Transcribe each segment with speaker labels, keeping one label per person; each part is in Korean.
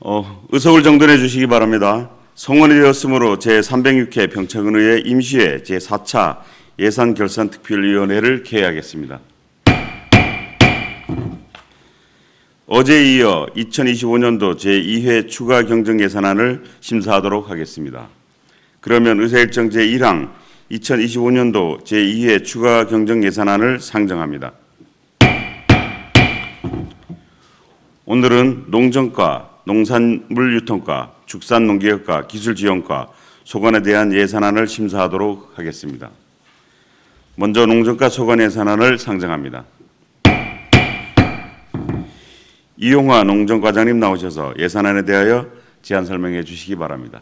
Speaker 1: 의석을 정돈해 주시기 바랍니다. 성원이 되었으므로 제306회 평창의회 임시회 제4차 예산결산특별위원회를 개회하겠습니다. 어제에 이어 2025년도 제2회 추가 경정 예산안을 심사하도록 하겠습니다. 그러면 의사일정 제1항 2025년도 제2회 추가 경정 예산안을 상정합니다. 오늘은 농정과, 농산물유통과, 축산농기업과, 기술지원과, 소관에 대한 예산안을 심사하도록 하겠습니다. 먼저 농정과 소관 예산안을 상정합니다. 이용화 농정과장님 나오셔서 예산안에 대하여 제안 설명해 주시기 바랍니다.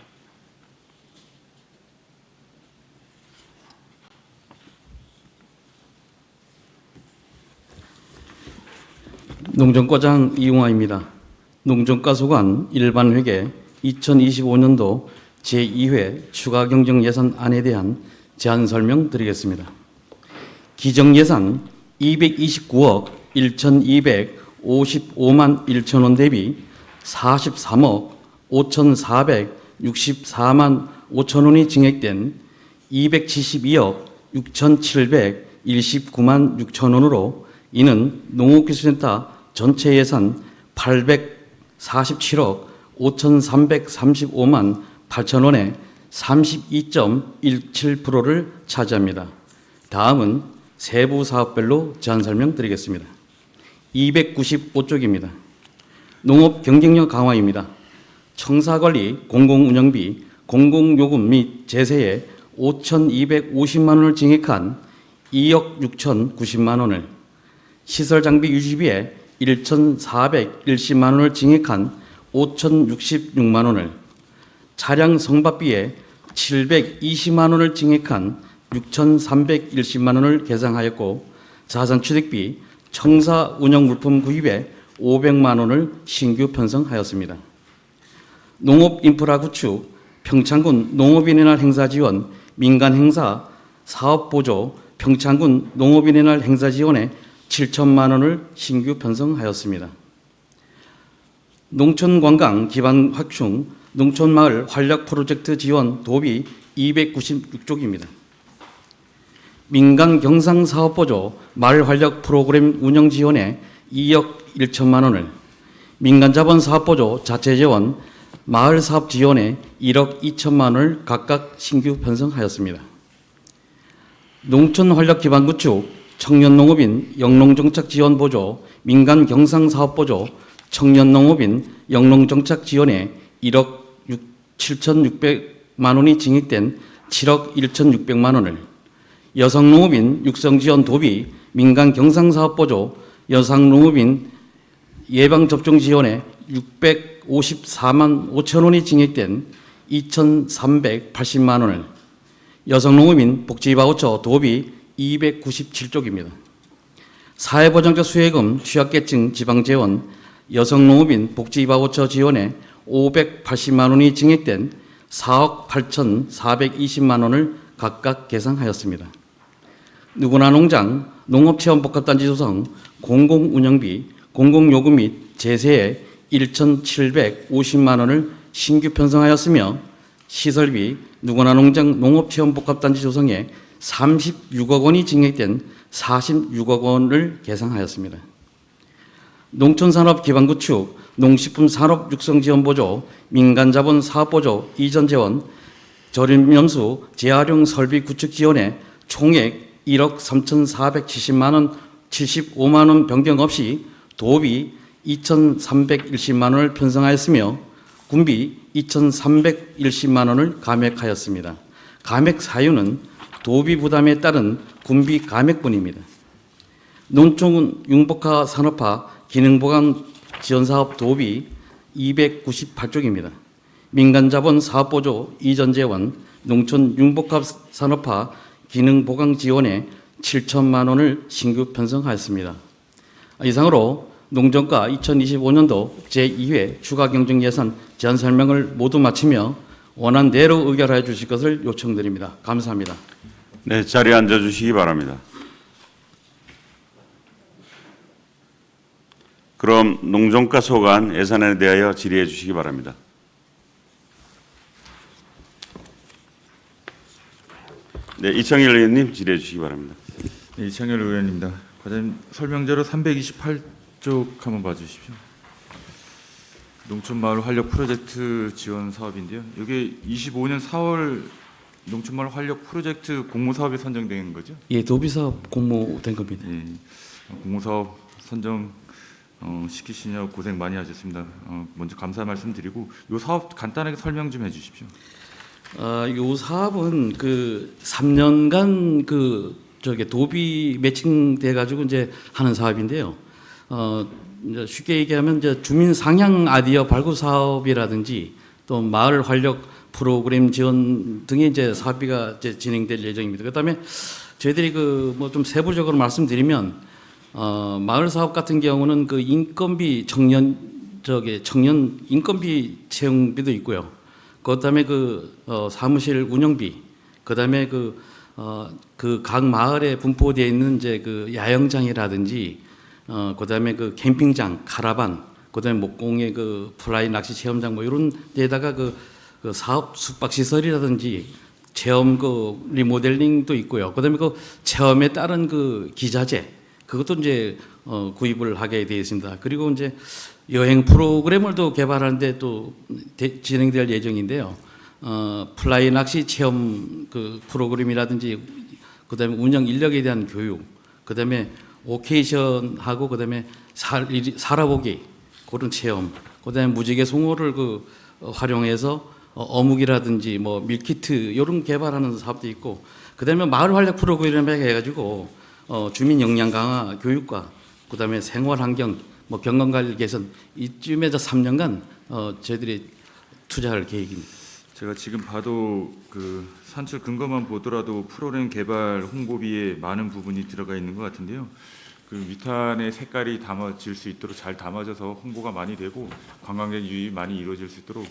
Speaker 2: 농정과장 이용화입니다. 농정과 소관 일반회계 2025년도 제2회 추가 경정 예산안에 대한 제안 설명 드리겠습니다. 기정예산 229억 1,255만 1천 원 대비 43억 5,464만 5천 원이 증액된 272억 6,729만 6천 원으로 이는 농업기술센터 전체 예산 847억 5,335만 8천 원의 32.17%를 차지합니다. 다음은 세부 사업별로 제안 설명드리겠습니다. 295쪽입니다. 농업 경쟁력 강화입니다. 청사관리, 공공운영비, 공공요금 및 제세에 5,250만 원을 증액한 2억 6,090만 원을, 시설장비 유지비에 1,410만 원을 증액한 5,066만 원을, 차량 성밥비에 720만 원을 증액한 6,310만 원을 계상하였고, 자산취득비, 청사 운영 물품 구입에 500만 원을 신규 편성하였습니다. 농업 인프라 구축, 평창군 농업인의 날 행사 지원, 민간 행사 사업 보조, 평창군 농업인의 날 행사 지원에 7천만 원을 신규 편성하였습니다. 농촌관광 기반 확충, 농촌마을 활력 프로젝트 지원 도비 296쪽입니다. 민간 경상 사업 보조, 마을 활력 프로그램 운영 지원에 2억 1천만 원을, 민간 자본 사업 보조 자체 지원, 마을 사업 지원에 1억 2천만 원을 각각 신규 편성하였습니다. 농촌 활력 기반 구축, 청년 농업인 영농정착 지원 보조, 민간 경상 사업 보조, 청년 농업인 영농정착 지원에 1억 7,600만 원이 증액된 7억 1,600만 원을, 여성농업인 육성지원 도비, 민간 경상사업 보조, 여성농업인 예방접종 지원에 654만 5천 원이 증액된 2,380만 원을, 여성농업인 복지바우처 도비 297쪽입니다. 사회보장자 수혜금 취약계층 지방재원, 여성농업인 복지바우처 지원에 580만 원이 증액된 4억 8,420만 원을 각각 계상하였습니다. 누구나 농장, 농업체험복합단지 조성, 공공운영비, 공공요금 및 제세에 1,750만 원을 신규 편성하였으며, 시설비, 누구나 농장 농업체험복합단지 조성에 36억 원이 증액된 46억 원을 계상하였습니다. 농촌산업 기반 구축, 농식품 산업 육성 지원 보조, 민간 자본 사업 보조 이전 재원, 저렴염수 재활용 설비 구축 지원에 총액 1억 3,470만 원, 75만 원 변경 없이 도비 2,310만 원을 편성하였으며, 군비 2,310만 원을 감액하였습니다. 감액 사유는 도비 부담에 따른 군비 감액분입니다. 농촌 융복화 산업화 기능보강 지원사업 도비 298쪽입니다. 민간자본 사업보조 이전 재원, 농촌 융복합 산업화 기능보강 지원에 7천만 원을 신규 편성하였습니다. 이상으로 농정과 2025년도 제2회 추가 경정 예산 제안 설명을 모두 마치며 원안 내로 의결하여 주실 것을 요청드립니다. 감사합니다.
Speaker 1: 네, 자리에 앉아주시기 바랍니다. 그럼 농정과 소관 예산안에 대하여 질의해 주시기 바랍니다. 네, 이창일 의원님 질의해 주시기 바랍니다.
Speaker 3: 네, 이창열 의원입니다. 과장님 설명자로 328쪽 한번 봐주십시오. 농촌마을 활력 프로젝트 지원 사업인데요. 이게 25년 4월 농촌마을 활력 프로젝트 공모사업에 선정된 거죠?
Speaker 2: 예, 도비사업 공모된 겁니다.
Speaker 3: 예, 공모사업 선정 시키시냐고 고생 많이 하셨습니다. 먼저 감사 말씀드리고 이 사업 간단하게 설명 좀 해주십시오.
Speaker 2: 요 사업은 그 3년간 도비 매칭돼 가지고 이제 하는 사업인데요. 이제 쉽게 얘기하면 이제 주민 상향 아이디어 발굴 사업이라든지 또 마을 활력 프로그램 지원 등의 이제 사업비가 이제 진행될 예정입니다. 그다음에 저희들이 뭐 좀 세부적으로 말씀드리면 마을 사업 같은 경우는 그 인건비 청년 인건비 채용비도 있고요. 그다음에 사무실 운영비, 그다음에 각 마을에 분포되어 있는 이제 야영장이라든지, 그다음에 캠핑장, 카라반, 그다음에 목공의 플라이 낚시 체험장 뭐 이런 데다가 사업 숙박 시설이라든지 체험 리모델링도 있고요. 그다음에 체험에 따른 기자재 그것도 이제 구입을 하게 되어 있습니다. 그리고 이제 여행 프로그램을 또 개발하는데 또 진행될 예정인데요. 플라이 낚시 체험 프로그램이라든지, 그다음에 운영 인력에 대한 교육, 그다음에 오케이션하고 그다음에 살아보기 그런 체험, 그다음에 무지개 송어를 활용해서 어묵이라든지 뭐 밀키트 이런 개발하는 사업도 있고, 그다음에 마을 활력 프로그램 해가지고 주민 역량 강화 교육과 그다음에 생활 환경 뭐 경관관리 개선 이쯤에서 3년간 저희들이 투자할 계획입니다.
Speaker 3: 제가 지금 봐도 산출 근거만 보더라도 프로그램 개발 홍보비에 많은 부분이 들어가 있는 것 같은데요. 위탄의 색깔이 담아질 수 있도록 잘 담아져서 홍보가 많이 되고 관광객 유입이 많이 이루어질 수 있도록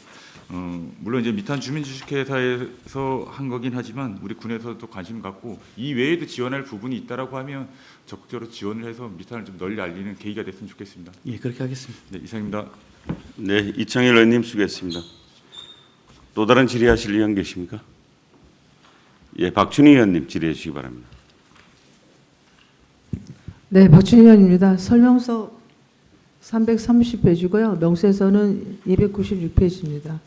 Speaker 3: 물론 이제 미탄 주민주식회사에서 한 거긴 하지만 우리 군에서도 관심 갖고 이 외에도 지원할 부분이 있다라고 하면 적극적으로 지원을 해서 미탄을 좀 널리 알리는 계기가 됐으면 좋겠습니다.
Speaker 2: 예, 그렇게 하겠습니다.
Speaker 3: 네, 이상입니다.
Speaker 1: 네, 이창일 의원님 수고했습니다. 또 다른 질의하실 의원 계십니까? 예, 박춘희 의원님 질의해 주시기 바랍니다.
Speaker 4: 네, 박준희 의원입니다. 설명서 330페이지고요. 명세서는 296페이지입니다.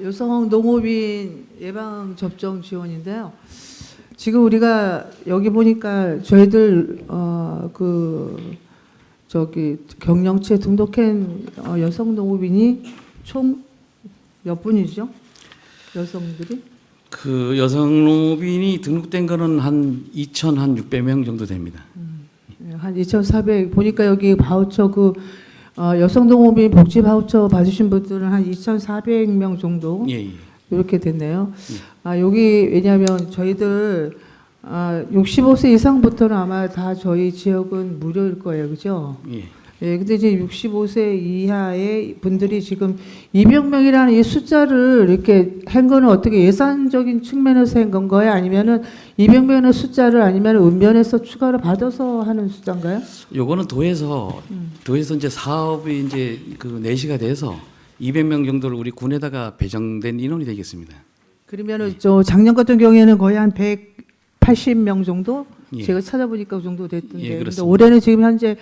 Speaker 4: 여성 농업인 예방 접종 지원인데요. 지금 우리가 여기 보니까 저희들 경영치에 등록한 여성 농업인이 총 몇 분이죠? 여성들이?
Speaker 2: 여성 농업인이 등록된 거는 한 2,600명 정도 됩니다.
Speaker 4: 한 2,400 보니까 여기 바우처 여성 농업인 복지 바우처 받으신 분들은 한 2,400명 정도
Speaker 2: 예.
Speaker 4: 이렇게 됐네요. 여기 왜냐하면 저희들 65세 이상부터는 아마 다 저희 지역은 무료일 거예요, 그죠?
Speaker 2: 예.
Speaker 4: 예, 근데 이제 65세 이하의 분들이 지금 200명이라는 이 숫자를 이렇게 한 거는 어떻게 예산적인 측면에서 한 건가요? 아니면은 200명의 숫자를 아니면 읍면에서 추가로 받아서 하는 숫자인가요?
Speaker 2: 요거는 도에서 이제 사업이 이제 내시가 돼서 200명 정도를 우리 군에다가 배정된 인원이 되겠습니다.
Speaker 4: 그러면은 작년 같은 경우에는 거의 한 180명 정도?
Speaker 2: 예.
Speaker 4: 제가 찾아보니까 그 정도 됐던데.
Speaker 2: 예,
Speaker 4: 근데
Speaker 2: 그렇습니다.
Speaker 4: 올해는 지금 현재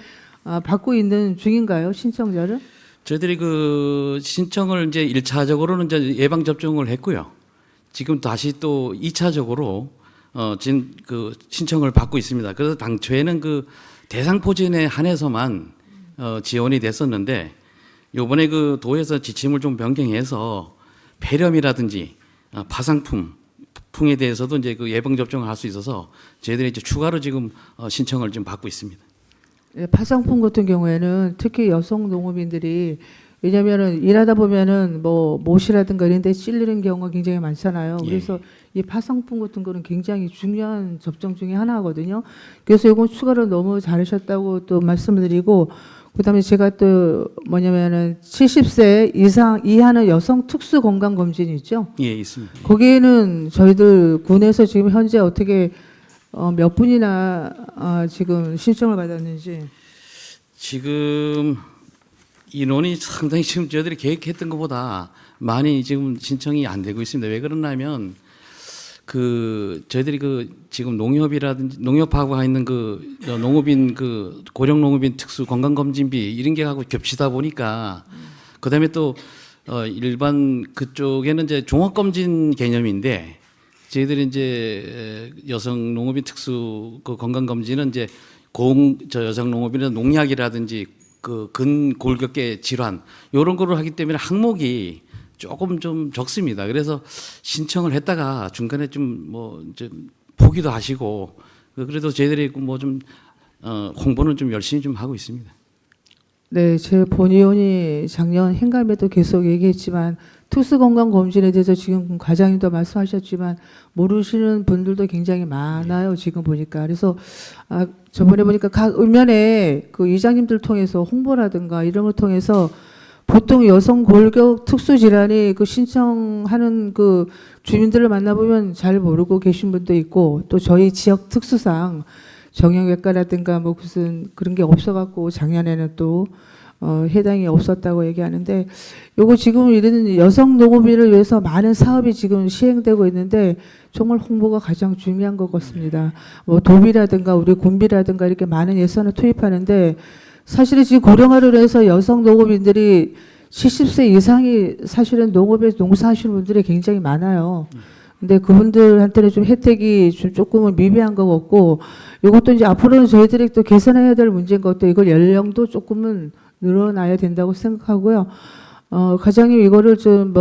Speaker 4: 받고 있는 중인가요? 신청자를?
Speaker 2: 저희들이 신청을 이제 1차적으로는 이제 예방 접종을 했고요. 지금 다시 또 2차적으로 신청을 받고 있습니다. 그래서 당초에는 대상 포진에 한해서만 지원이 됐었는데 요번에 도에서 지침을 좀 변경해서 폐렴이라든지 파상풍에 대해서도 이제 예방 접종을 할 수 있어서 저희들이 이제 추가로 지금 신청을 좀 받고 있습니다.
Speaker 4: 예, 파상풍 같은 경우에는 특히 여성 농업인들이 왜냐면은 일하다 보면은 뭐 못이라든가 이런 데 찔리는 경우가 굉장히 많잖아요.
Speaker 2: 예.
Speaker 4: 그래서 이 파상풍 같은 거는 굉장히 중요한 접종 중에 하나거든요. 그래서 이건 추가로 너무 잘하셨다고 또 말씀을 드리고, 그다음에 제가 또 뭐냐면은 70세 이하는 여성 특수 건강 검진이 있죠.
Speaker 2: 예, 있습니다.
Speaker 4: 거기에는 저희들 군에서 지금 현재 어떻게 몇 분이나 지금 신청을 받았는지.
Speaker 2: 지금 인원이 상당히 지금 저희들이 계획했던 것보다 많이 지금 신청이 안 되고 있습니다. 왜 그러냐면 그 저희들이 그 지금 농협이라든지 농협하고 가 있는 그 농업인 그 고령 농업인 특수 건강 검진비 이런 게 하고 겹치다 보니까 그다음에 또 일반 그쪽에는 이제 종합 검진 개념인데 저희들이 이제 여성 농업인 특수 그 건강 검진은 이제 저 여성 농업인은 농약이라든지 그 근골격계 질환 이런 거를 하기 때문에 항목이 조금 좀 적습니다. 그래서 신청을 했다가 중간에 좀 뭐 좀 포기도 하시고 그래도 저희들이 뭐 좀 홍보는 좀 열심히 좀 하고 있습니다.
Speaker 4: 네, 제 본의원이 작년 행감에도 계속 얘기했지만 특수건강검진에 대해서 지금 과장님도 말씀하셨지만 모르시는 분들도 굉장히 많아요. 지금 보니까. 그래서 저번에 보니까 각 읍면에 그 이장님들 통해서 홍보라든가 이런 걸 통해서 보통 여성 골격 특수 질환이 그 신청하는 그 주민들을 만나보면 잘 모르고 계신 분도 있고 또 저희 지역 특수상 정형외과라든가 뭐 무슨 그런 게 없어갖고 작년에는 또 해당이 없었다고 얘기하는데 요거 지금 이런 여성 농업인을 위해서 많은 사업이 지금 시행되고 있는데 정말 홍보가 가장 중요한 것 같습니다. 뭐 도비라든가 우리 군비라든가 이렇게 많은 예산을 투입하는데 사실은 지금 고령화로 해서 여성 농업인들이 70세 이상이 사실은 농업에 농사하시는 분들이 굉장히 많아요. 근데 그분들한테는 좀 혜택이 좀 조금은 미비한 것 같고 이것도 이제 앞으로는 저희들이 또 개선해야 될 문제인 것도 이걸 연령도 조금은 늘어나야 된다고 생각하고요. 과장님 이거를 좀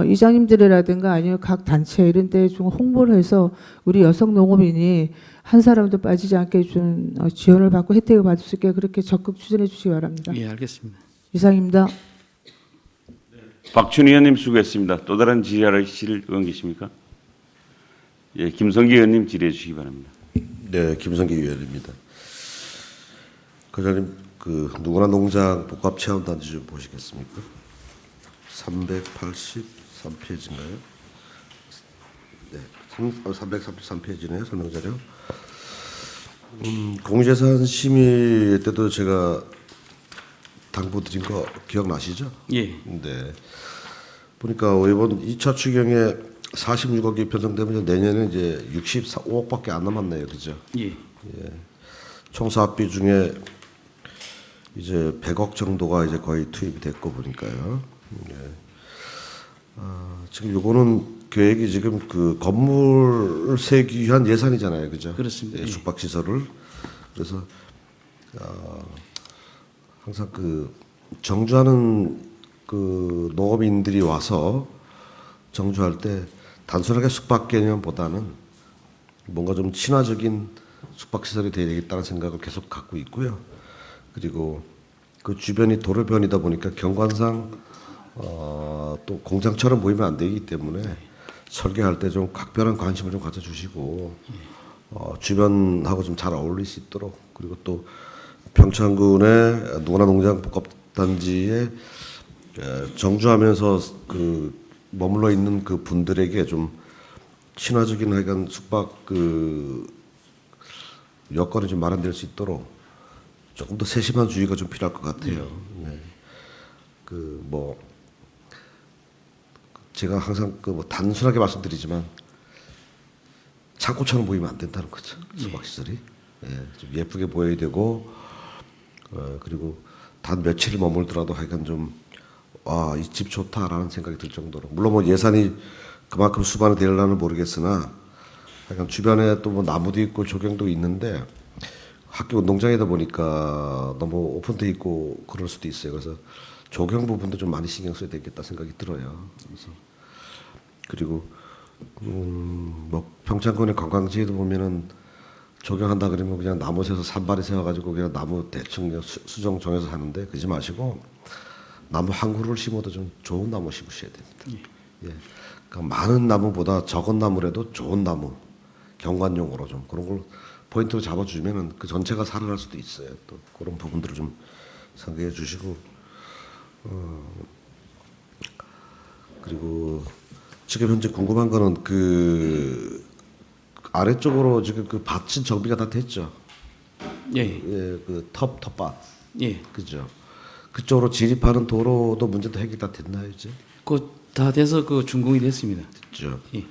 Speaker 4: 이장님들이라든가 아니면 각 단체 이런 데 좀 홍보를 해서 우리 여성 농업인이 한 사람도 빠지지 않게 좀 지원을 받고 혜택을 받을 수 있게 그렇게 적극 추진해 주시기 바랍니다.
Speaker 2: 예, 알겠습니다.
Speaker 4: 이상입니다.
Speaker 1: 박춘희 의원님 수고했습니다. 또 다른 질의하실 의원 계십니까? 예, 김성기 의원님 질의해 주시기 바랍니다.
Speaker 5: 네, 김성기 의원입니다. 과장님, 그 누구나 농장 복합 체험단지 좀 보시겠습니까? 383페이지인가요? 네, 333페이지네요, 설명자료. 공유재산 심의 때도 제가 당부드린 거 기억나시죠?
Speaker 2: 예.
Speaker 5: 네. 보니까 이번 2차 추경에 46억이 편성되면 내년에 이제 65억밖에 안 남았네요, 그죠?
Speaker 2: 예.
Speaker 5: 총 사업비 중에 이제 100억 정도가 이제 거의 투입이 됐고 보니까요. 예. 지금 요거는 계획이 지금 그 건물 세기 위한 예산이잖아요, 그죠?
Speaker 2: 그렇습니다.
Speaker 5: 예, 숙박시설을. 그래서 항상 그 정주하는 그 농업인들이 와서 정주할 때 단순하게 숙박 개념보다는 뭔가 좀 친화적인 숙박시설이 되어야 되겠다는 생각을 계속 갖고 있고요. 그리고 그 주변이 도로변이다 보니까 경관상 또 공장처럼 보이면 안 되기 때문에 설계할 때 좀 각별한 관심을 좀 가져주시고 주변하고 좀 잘 어울릴 수 있도록 그리고 또 평창군의 누구나 농장 복합단지에 정주하면서 그 머물러 있는 그 분들에게 좀 친화적인 하여간 숙박 그 여건이 좀 마련될 수 있도록 조금 더 세심한 주의가 좀 필요할 것 같아요. 네. 그 뭐 제가 항상 그 뭐 단순하게 말씀드리지만 창고처럼 보이면 안 된다는 거죠. 숙박 시설이 좀 예쁘게 보여야 되고 그리고 단 며칠 머물더라도 하여간 좀 이 집 좋다라는 생각이 들 정도로 물론 뭐 예산이 그만큼 수반이 되려는 모르겠으나 약간 주변에 또 뭐 나무도 있고 조경도 있는데 학교 운동장이다 보니까 너무 오픈돼 있고 그럴 수도 있어요. 그래서 조경 부분도 좀 많이 신경 써야 되겠다 생각이 들어요. 그래서 그리고 뭐 평창군의 관광지에도 보면은 조경한다 그러면 그냥 나무 세서 산발에 세워가지고 그냥 나무 대충 수정 정해서 하는데 그러지 마시고 나무 한 그루를 심어도 좀 좋은 나무 심으셔야 됩니다. 예. 그러니까 많은 나무보다 적은 나무라도 좋은 나무 경관용으로 좀 그런 걸 포인트로 잡아주면은 그 전체가 살아날 수도 있어요. 또 그런 부분들을 좀 생각해 주시고 그리고 지금 현재 궁금한 거는 그 아래쪽으로 지금 그 밭은 정비가 다 됐죠.
Speaker 2: 예,
Speaker 5: 예, 그 텃밭.
Speaker 2: 예.
Speaker 5: 그죠. 그쪽으로 진입하는 도로도 문제도 해결 다 됐나요 이제?
Speaker 2: 그 다 돼서 그 준공이 됐습니다.
Speaker 5: 됐죠.
Speaker 2: 예.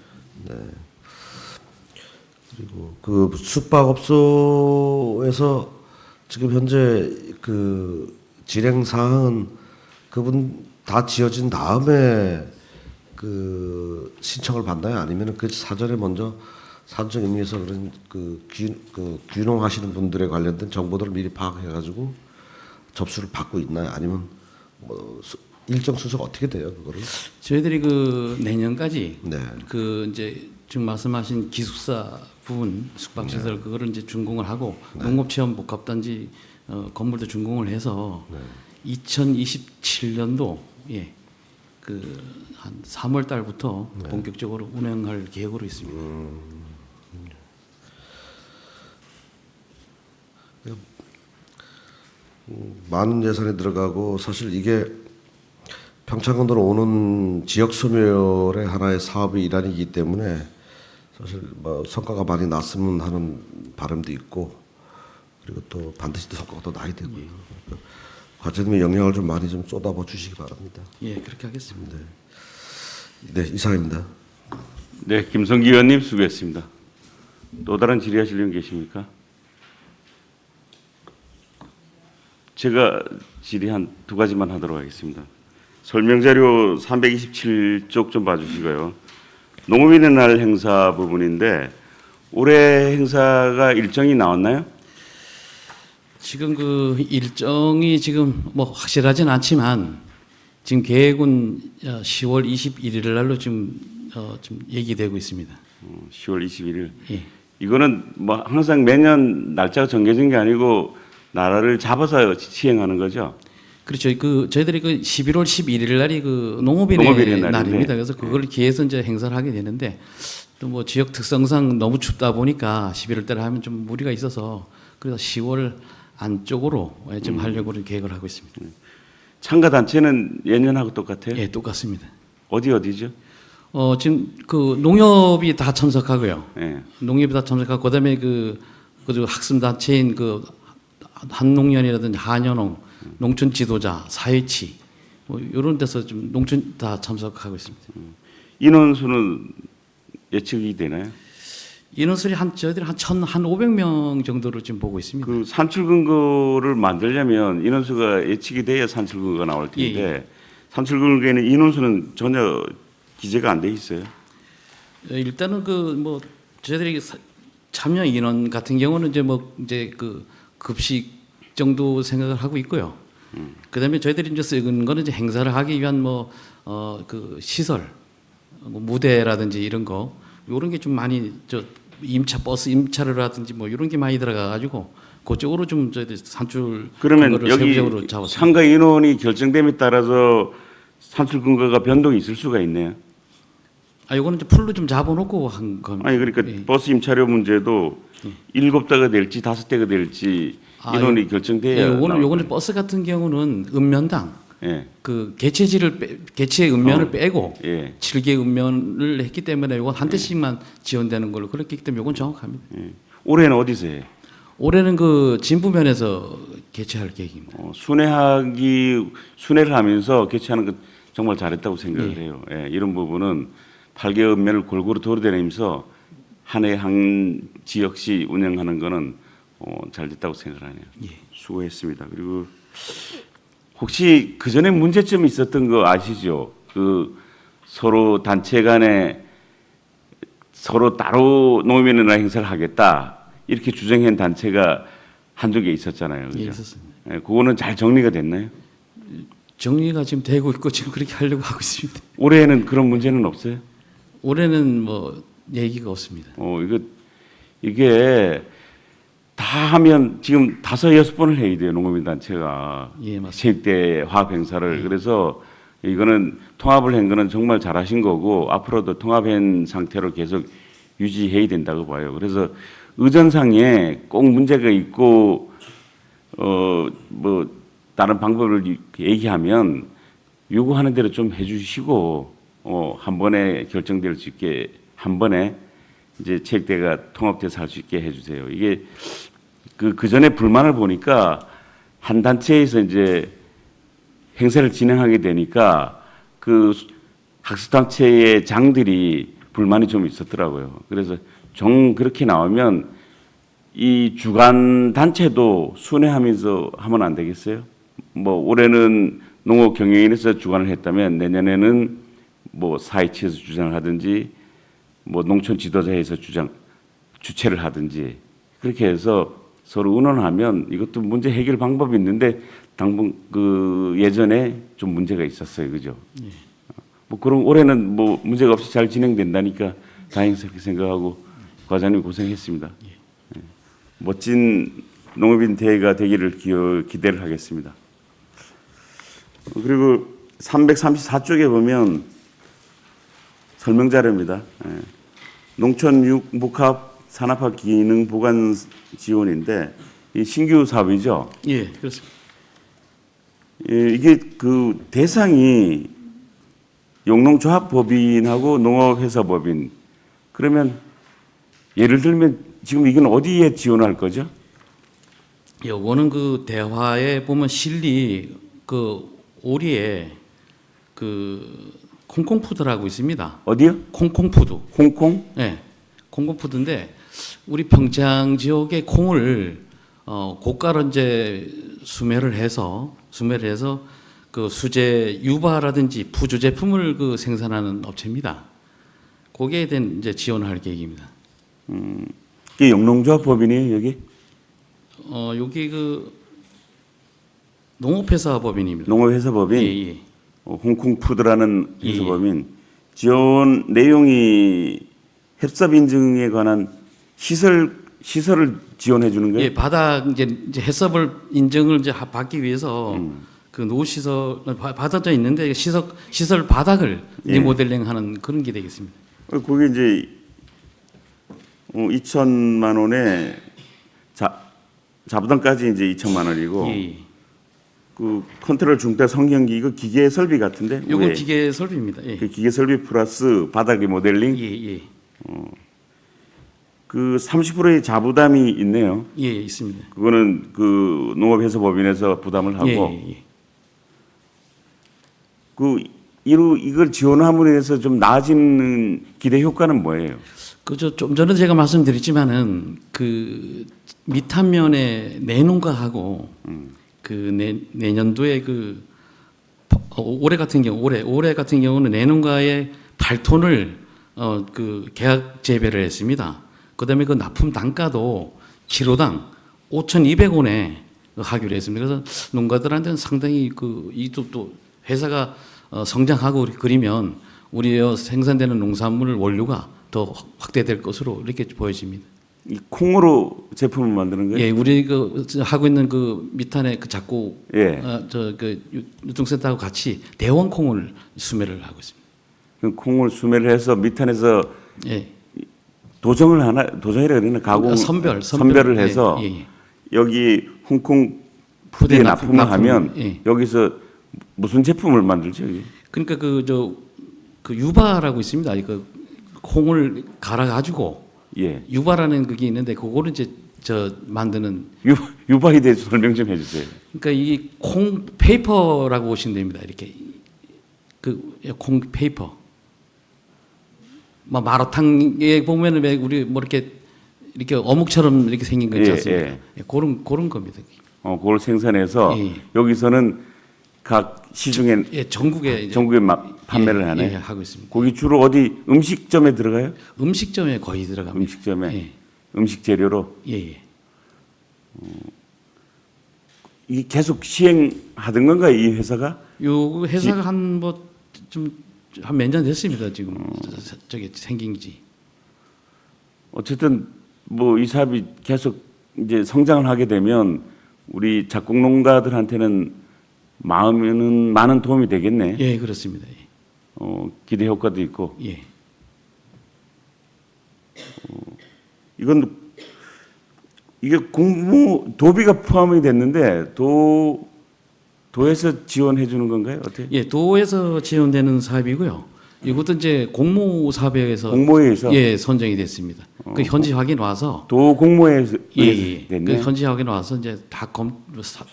Speaker 5: 그리고 그 숙박업소에서 지금 현재 그 진행 사항은 그분 다 지어진 다음에 그 신청을 받나요? 아니면은 그 사전에 먼저 사전적 의미에서 그런 그 귀농하시는 분들에 관련된 정보들을 미리 파악해가지고 접수를 받고 있나요? 아니면 뭐 일정 순서가 어떻게 돼요? 그거를?
Speaker 2: 저희들이 그 내년까지
Speaker 5: 네.
Speaker 2: 그 이제 지금 말씀하신 기숙사 부분 숙박시설 그거를 이제 준공을 하고 농업체험 복합단지 건물도 준공을 해서 2027년도 예, 그 한 3월 달부터 본격적으로 운영할 계획으로 있습니다.
Speaker 5: 많은 예산이 들어가고 사실 이게 평창건도로 오는 지역 소멸의 하나의 사업의 일환이기 때문에 사실 뭐 성과가 많이 났으면 하는 바람도 있고 그리고 또 반드시 또 성과가 더 나야 되고요. 그러니까 과장님의 영향을 좀 많이 좀 쏟아부어 주시기 바랍니다.
Speaker 2: 예, 그렇게 하겠습니다.
Speaker 5: 네, 이상입니다.
Speaker 1: 네, 김성기 의원님 수고했습니다. 또 다른 질의하실 분 계십니까? 제가 질의 한 두 가지만 하도록 하겠습니다. 설명자료 327쪽 좀 봐주시고요. 농업인의 날 행사 부분인데 올해 행사가 일정이 나왔나요?
Speaker 2: 지금 그 일정이 지금 뭐 확실하진 않지만 지금 계획은 10월 21일 날로 지금 얘기되고 있습니다.
Speaker 1: 10월 21일.
Speaker 2: 예.
Speaker 1: 이거는 뭐 항상 매년 날짜가 정해진 게 아니고 나라를 잡아서 시행하는 거죠.
Speaker 2: 그렇죠. 그 저희들이 그 11월 11일 날이 그 농업인의
Speaker 1: 농업인의 날인데.
Speaker 2: 날입니다. 그래서 그걸 기해서 이제 행사를 하게 되는데 또 뭐 지역 특성상 너무 춥다 보니까 11월 달에 하면 좀 무리가 있어서 그래서 10월 안쪽으로 좀 하려고 계획을 하고 있습니다.
Speaker 1: 참가 단체는 예년하고 똑같아요?
Speaker 2: 예, 똑같습니다.
Speaker 1: 어디죠?
Speaker 2: 지금 그 농협이 다 참석하고요.
Speaker 1: 예.
Speaker 2: 농협이 다 참석하고 그다음에 그 학습 단체인 그 한농연이라든지 한연농, 농촌 지도자, 사회치 뭐 이런 데서 좀 농촌 다 참석하고 있습니다.
Speaker 1: 인원수는 예측이 되나요?
Speaker 2: 인원수리 저희들이 한 1,500명 정도로 지금 보고 있습니다.
Speaker 1: 그 산출 근거를 만들려면 인원수가 예측이 돼야 산출 근거가 나올 텐데 산출 근거에는 인원수는 전혀 기재가 안 돼 있어요.
Speaker 2: 일단은 그 뭐 저희들이 참여 인원 같은 경우는 이제 그 급식 정도 생각을 하고 있고요. 그다음에 저희들이 이제 쓰는 거는 이제 행사를 하기 위한 그 시설, 뭐 무대라든지 이런 거 이런 게 좀 많이 버스 임차료라든지 뭐 이런 게 많이 들어가 가지고 그쪽으로 좀 저희들 산출
Speaker 1: 그러면
Speaker 2: 근거를
Speaker 1: 여기
Speaker 2: 세부적으로 잡았습니다.
Speaker 1: 참가 인원이 결정됨에 따라서 산출 근거가 변동이 있을 수가 있네요.
Speaker 2: 이거는 이제 풀로 좀 잡아놓고 한 겁니다.
Speaker 1: 아니 그러니까
Speaker 2: 예.
Speaker 1: 버스 임차료 문제도 7대가 될지 5대가 될지 인원이 결정돼야.
Speaker 2: 요거는 버스 같은 경우는 읍면당
Speaker 1: 예.
Speaker 2: 그 개체 읍면을 빼고
Speaker 1: 예.
Speaker 2: 7개 읍면을 했기 때문에 요건 한 대씩만 지원되는 걸로 그렇기 때문에 요건 정확합니다.
Speaker 1: 예. 올해는 어디서 해요?
Speaker 2: 올해는 그 진부면에서 개최할 계획입니다.
Speaker 1: 순회를 하면서 개최하는 거 정말 잘했다고 생각을
Speaker 2: 예.
Speaker 1: 해요. 예. 이런 부분은 8개 읍면을 골고루 돌아다니면서 한 해 한 지역시 운영하는 거는 잘 됐다고 생각하네요.
Speaker 2: 예.
Speaker 1: 수고했습니다. 그리고 혹시 그 전에 문제점이 있었던 거 아시죠? 그 서로 단체 간에 서로 따로 농업인의 날 행사를 하겠다 이렇게 주장한 단체가 한두 개 있었잖아요. 그죠?
Speaker 2: 예, 있었습니다.
Speaker 1: 예, 그거는 잘 정리가 됐나요?
Speaker 2: 정리가 지금 되고 있고 지금 그렇게 하려고 하고 있습니다.
Speaker 1: 올해는 그런 문제는 없어요?
Speaker 2: 올해는 뭐 얘기가 없습니다.
Speaker 1: 이게 다 하면 지금 5, 6번을 해야 돼요. 농업인 단체가.
Speaker 2: 예, 맞습니다.
Speaker 1: 체육대 화합 행사를. 그래서 이거는 통합을 한 거는 정말 잘하신 거고 앞으로도 통합한 상태로 계속 유지해야 된다고 봐요. 그래서 의전상에 꼭 문제가 있고 뭐 다른 방법을 얘기하면 요구하는 대로 좀 해주시고 한 번에 결정될 수 있게 한 번에 이제 체육대회가 통합돼서 할 수 있게 해주세요. 이게 그 전에 불만을 보니까 한 단체에서 이제 행사를 진행하게 되니까 그 학습단체의 장들이 불만이 좀 있었더라고요. 그래서 그렇게 나오면 이 주간 단체도 순회하면서 하면 안 되겠어요? 뭐 올해는 농업경영인에서 주관을 했다면 내년에는 뭐 사이치에서 주장을 하든지 뭐 농촌 지도자에서 주최를 하든지 그렇게 해서 서로 의논하면 이것도 문제 해결 방법이 있는데 당분 예전에 좀 문제가 있었어요, 그죠? 뭐 그럼 올해는 뭐 문제가 없이 잘 진행된다니까 다행스럽게 생각하고 과장님 고생했습니다. 멋진 농업인 대회가 되기를 기대를 하겠습니다. 그리고 334쪽에 보면 설명 자료입니다. 농촌 육목합 산업화 기능 보관 지원인데 이 신규 사업이죠.
Speaker 2: 예, 그렇습니다.
Speaker 1: 이게 그 대상이 용농조합법인하고 농업회사법인 그러면 예를 들면 지금 이건 어디에 지원할 거죠?
Speaker 2: 요거는 그 대화에 보면 실리 그 오리에 그 콩콩푸드라고 있습니다.
Speaker 1: 어디요?
Speaker 2: 콩콩푸드.
Speaker 1: 홍콩?
Speaker 2: 네, 콩콩푸드인데 우리 평창 지역의 콩을 고가로 이제 수매를 해서 그 수제 유바라든지 부주 제품을 그 생산하는 업체입니다. 거기에 대한 이제 지원할 계획입니다.
Speaker 1: 이게 영농조합법인이에요 여기?
Speaker 2: 여기 그 농업회사 법인입니다.
Speaker 1: 농업회사법인?
Speaker 2: 예, 예.
Speaker 1: 홍콩푸드라는
Speaker 2: 예, 예.
Speaker 1: 회사법인 지원 내용이 협삽 인증에 관한 시설을 지원해 주는 거예요?
Speaker 2: 예, 바닥 이제 해썹을 인증을 이제 받기 위해서 그 노후 시설 받아져 있는데 시설 바닥을
Speaker 1: 예.
Speaker 2: 리모델링하는 그런 게 되겠습니다.
Speaker 1: 거기 이제 2천만 원에 자부담까지 이제 2천만 원이고
Speaker 2: 예, 예.
Speaker 1: 그 컨트롤 중대 성경기 이거 기계 설비 같은데?
Speaker 2: 요건
Speaker 1: 왜?
Speaker 2: 기계 설비입니다. 예.
Speaker 1: 그 기계 설비 플러스 바닥 리모델링
Speaker 2: 예, 예.
Speaker 1: 그 30%의 자부담이 있네요.
Speaker 2: 예, 있습니다.
Speaker 1: 그거는 그 농업회사법인에서 부담을 하고
Speaker 2: 예, 예, 예.
Speaker 1: 이걸 지원함으로 해서 좀 나아지는 기대 효과는 뭐예요?
Speaker 2: 그저 좀 전에 제가 말씀드렸지만은 그 밑단면의 내농가하고 그 내년도에 그 올해 같은 경우는 내농가의 8톤을 그 계약 재배를 했습니다. 그다음에 그 납품 단가도 키로당 5,200원에 하기로 했습니다. 그래서 농가들한테는 상당히 또 회사가 성장하고 그러면 우리 생산되는 농산물 원료가 더 확대될 것으로 이렇게 보여집니다.
Speaker 1: 이 콩으로 제품을 만드는 거예요?
Speaker 2: 예, 우리 그 하고 있는 그 밑단에 그 작고
Speaker 1: 예.
Speaker 2: 그 유통센터하고 같이 대원콩을 수매를 하고 있습니다.
Speaker 1: 그 콩을 수매를 해서 밑단에서
Speaker 2: 예,
Speaker 1: 도정이라 그러나 가공 선별을 해서
Speaker 2: 예, 예.
Speaker 1: 여기 홍콩 푸드에
Speaker 2: 푸드에
Speaker 1: 납품을 하면
Speaker 2: 예.
Speaker 1: 여기서 무슨 제품을 만들죠? 여기?
Speaker 2: 그러니까 그 유바라고 있습니다. 그 콩을 갈아 가지고
Speaker 1: 예.
Speaker 2: 유바라는 그게 있는데 그거를 이제 만드는
Speaker 1: 유바에 대해서 설명 좀 해주세요.
Speaker 2: 그러니까 이 콩 페이퍼라고 보시면 됩니다. 이렇게 그 콩 페이퍼. 뭐 마라탕에 보면은 왜 우리 뭐 이렇게 어묵처럼 이렇게 생긴 거 있지 않습니까?
Speaker 1: 예.
Speaker 2: 예, 그런 겁니다.
Speaker 1: 그걸 생산해서
Speaker 2: 예.
Speaker 1: 여기서는 각 시중에
Speaker 2: 예, 전국에
Speaker 1: 판매를 하네.
Speaker 2: 예, 하고 있습니다.
Speaker 1: 거기 주로 어디 음식점에 들어가요?
Speaker 2: 음식점에 거의 들어갑니다.
Speaker 1: 음식점에
Speaker 2: 예.
Speaker 1: 음식 재료로
Speaker 2: 예, 예.
Speaker 1: 이게 계속 시행하던 건가요, 이 회사가?
Speaker 2: 요 회사가 한 몇 년 됐습니다. 지금 저게 생긴 지.
Speaker 1: 어쨌든 뭐 이 사업이 계속 이제 성장을 하게 되면 우리 작곡농가들한테는 많은 도움이 되겠네.
Speaker 2: 예, 그렇습니다. 예.
Speaker 1: 기대 효과도 있고.
Speaker 2: 예.
Speaker 1: 이게 도비가 포함이 됐는데 도에서 지원해 주는 건가요? 어떻게?
Speaker 2: 예, 도에서 지원되는 사업이고요. 이것도 이제 공모사업에서
Speaker 1: 공모에서
Speaker 2: 예 선정이 됐습니다. 그 현지 확인 와서
Speaker 1: 도 공모에서
Speaker 2: 예, 그
Speaker 1: 됐네.
Speaker 2: 현지 확인 와서 이제 다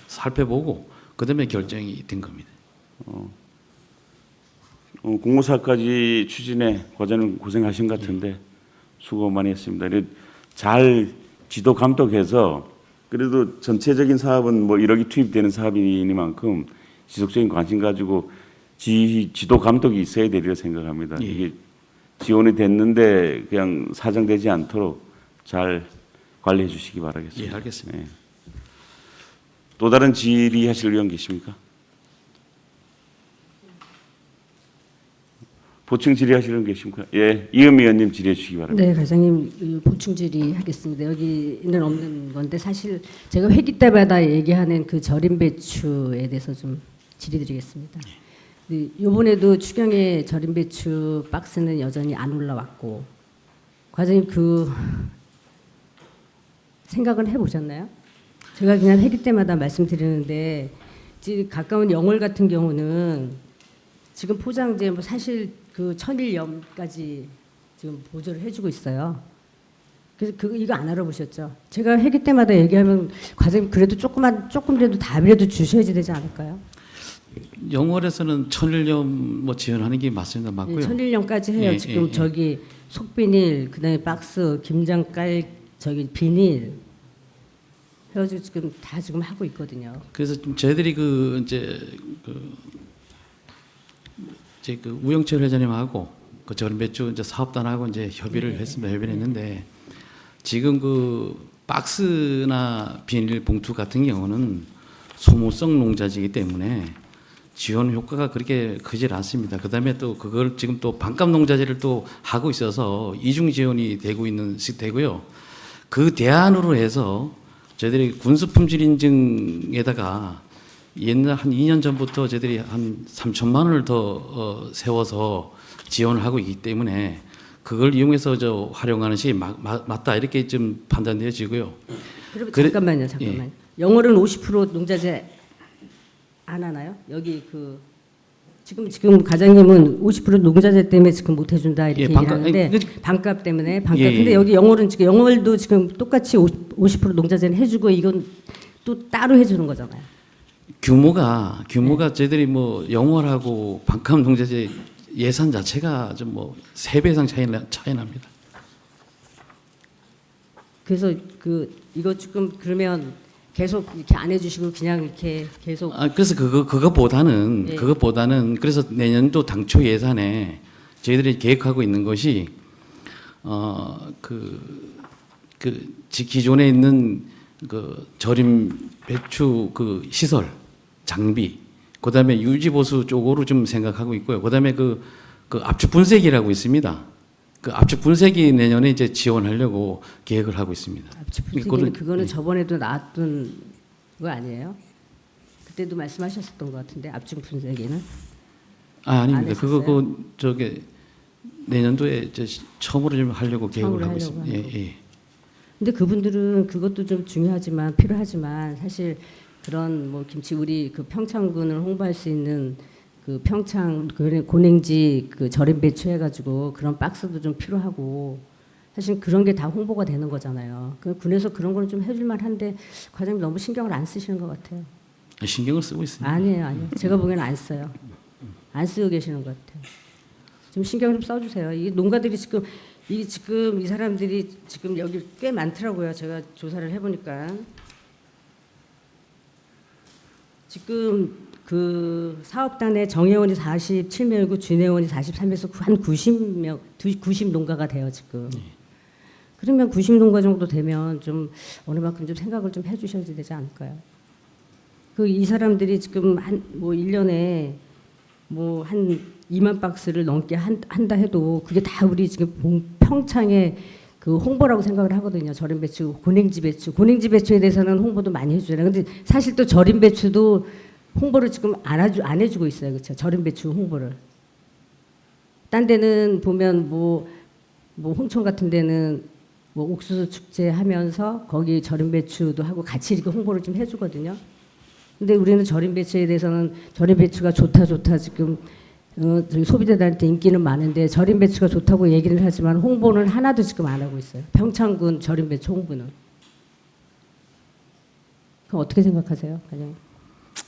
Speaker 2: 살펴보고 그다음에 결정이 된 겁니다.
Speaker 1: 공모사까지 추진해 과장님 고생하신 것 같은데 수고 많이 했습니다. 잘 지도 감독해서 그래도 전체적인 사업은 뭐 1억이 투입되는 사업이니만큼 지속적인 관심 가지고 지도 감독이 있어야 되리라 생각합니다.
Speaker 2: 예.
Speaker 1: 이게 지원이 됐는데 그냥 사정되지 않도록 잘 관리해 주시기 바라겠습니다.
Speaker 2: 예, 알겠습니다.
Speaker 1: 예. 또 다른 질의하실 의원 계십니까? 보충 질의하실 의원 계십니까? 예, 이은미 의원님 질의해 주시기 바랍니다.
Speaker 6: 네, 과장님 보충 질의하겠습니다. 여기는 없는 건데 사실 제가 회기 때마다 얘기하는 그 절임 배추에 대해서 좀 질의드리겠습니다. 네, 이번에도 추경의 절임 배추 박스는 여전히 안 올라왔고 과장님 그 생각은 해보셨나요? 제가 그냥 회기 때마다 말씀드리는데 지금 가까운 영월 같은 경우는 지금 포장재 뭐 사실 그 천일염까지 지금 보조를 해주고 있어요. 그래서 이거 안 알아보셨죠? 제가 회기 때마다 얘기하면 과장님 그래도 조금이라도 답이라도 주셔야지 되지 않을까요?
Speaker 2: 영월에서는 천일염 뭐 지원하는 게 맞습니다. 맞고요.
Speaker 6: 네, 천일염까지 해요.
Speaker 2: 예,
Speaker 6: 지금
Speaker 2: 예.
Speaker 6: 저기 속비닐, 그다음에 박스, 김장 깔 저기 비닐 해가지고 지금 다 지금 하고 있거든요.
Speaker 2: 그래서 좀 저희들이 이제 그 우영철 회장님하고 그 절임 배추 이제 사업단하고 이제 협의를 했습니다. 협의를 했는데 지금 그 박스나 비닐 봉투 같은 경우는 소모성 농자재이기 때문에 지원 효과가 그렇게 크질 않습니다. 그다음에 또 그걸 지금 또 반값 농자재를 또 하고 있어서 이중 지원이 되고 있는 되고요. 그 대안으로 해서 저희들이 군수 품질 인증에다가 옛날 한 2년 전부터 저희들이 한 3천만 원을 더 세워서 지원을 하고 있기 때문에 그걸 이용해서 활용하는 것이 맞다 이렇게 좀 판단되어지고요.
Speaker 6: 그럼
Speaker 2: 그래-
Speaker 6: 잠깐만요. 영월은 50% 농자재 안 하나요? 여기 그 지금 과장님은 50% 농자재 때문에 지금 못 해준다 이렇게
Speaker 2: 예, 반값-
Speaker 6: 얘기하는데
Speaker 2: 아니,
Speaker 6: 반값 때문에 반값.
Speaker 2: 예, 예.
Speaker 6: 근데 여기 영월은 지금 영월도 지금 똑같이 50% 농자재는 해주고 이건 또 따로 해주는 거잖아요.
Speaker 2: 규모가 저희들이 뭐 영월하고 반값 농자재 예산 자체가 좀 뭐 3배 이상 차이 납니다.
Speaker 6: 그래서 이거 지금 그러면 계속 이렇게 안 해주시고 그냥 이렇게 계속
Speaker 2: 그래서 그것보다는
Speaker 6: 예.
Speaker 2: 그래서 내년도 당초 예산에 저희들이 계획하고 있는 것이 기존에 있는 그 절임 배추 그 시설 장비 그다음에 유지 보수 쪽으로 좀 생각하고 있고요. 그다음에 그 압축 분쇄기라고 있습니다. 그 압축 분쇄기 내년에 이제 지원하려고 계획을 하고 있습니다.
Speaker 6: 압축 분쇄기는 그거는 저번에도 나왔던 거 아니에요? 그때도 말씀하셨었던 것 같은데 압축 분쇄기는
Speaker 2: 아닙니다.
Speaker 6: 안
Speaker 2: 그거 저게 내년도에 이제 처음으로 좀 하려고 계획을
Speaker 6: 처음으로
Speaker 2: 하고
Speaker 6: 하려고
Speaker 2: 있습니다. 예, 예.
Speaker 6: 근데 그분들은 그것도 좀 중요하지만 필요하지만 사실 그런 뭐 김치 우리 그 평창군을 홍보할 수 있는 그 평창 고냉지 그 절임 배추 해가지고 그런 박스도 좀 필요하고 사실 그런 게 다 홍보가 되는 거잖아요. 그 군에서 그런 거는 좀 해줄 만한데 과장님 너무 신경을 안 쓰시는 것 같아요.
Speaker 2: 신경을 쓰고 있습니다.
Speaker 6: 아니에요. 제가 보기에는 안 써요. 안 쓰고 계시는 것 같아요. 좀 신경 좀 써주세요. 이 농가들이 지금 이 사람들이 지금 여기 꽤 많더라고요. 제가 조사를 해보니까 지금 그 사업단에 정회원이 47명이고 준회원이 43명에서 한 90명, 90 농가가 돼요 지금. 그러면 90 농가 정도 되면 좀 어느 만큼 좀 생각을 좀 해주셔야 되지 않을까요? 이 사람들이 지금 뭐 1년에 뭐 한 2만 박스를 넘게 한다 해도 그게 다 우리 지금 평창의 그 홍보라고 생각을 하거든요. 절임 배추, 고냉지 배추에 대해서는 홍보도 많이 해주잖아요. 근데 사실 또 절임 배추도 홍보를 지금 안 해주고 있어요. 그렇죠? 절임 배추 홍보를. 딴 데는 보면 뭐 홍천 같은 데는 뭐 옥수수 축제 하면서 거기 절임 배추도 하고 같이 이렇게 홍보를 좀 해주거든요. 근데 우리는 절임 배추에 대해서는 절임 배추가 좋다 지금 저희 소비자들한테 인기는 많은데 절임 배추가 좋다고 얘기를 하지만 홍보는 하나도 지금 안 하고 있어요. 평창군 절임 배추 홍보는. 그럼 어떻게 생각하세요, 과장님?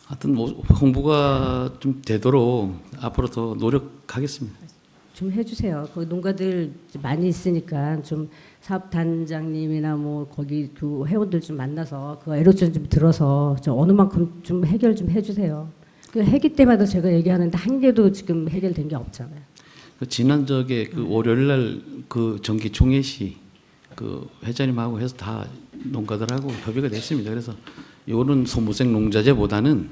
Speaker 2: 하여튼 뭐 홍보가 좀 되도록 앞으로 더 노력하겠습니다.
Speaker 6: 좀 해주세요. 그 농가들 많이 있으니까 좀 사업단장님이나 뭐 거기 그 회원들 좀 만나서 그 애로점 좀 들어서 좀 어느 만큼 좀 해결 좀 해주세요. 그 회기 때마다 제가 얘기하는데 한 개도 지금 해결된 게 없잖아요.
Speaker 2: 그 지난 저게 그 월요일 날그 정기 총회시 그 회장님하고 해서 다 농가들하고 협의가 됐습니다. 그래서 요런 소무생 농자재보다는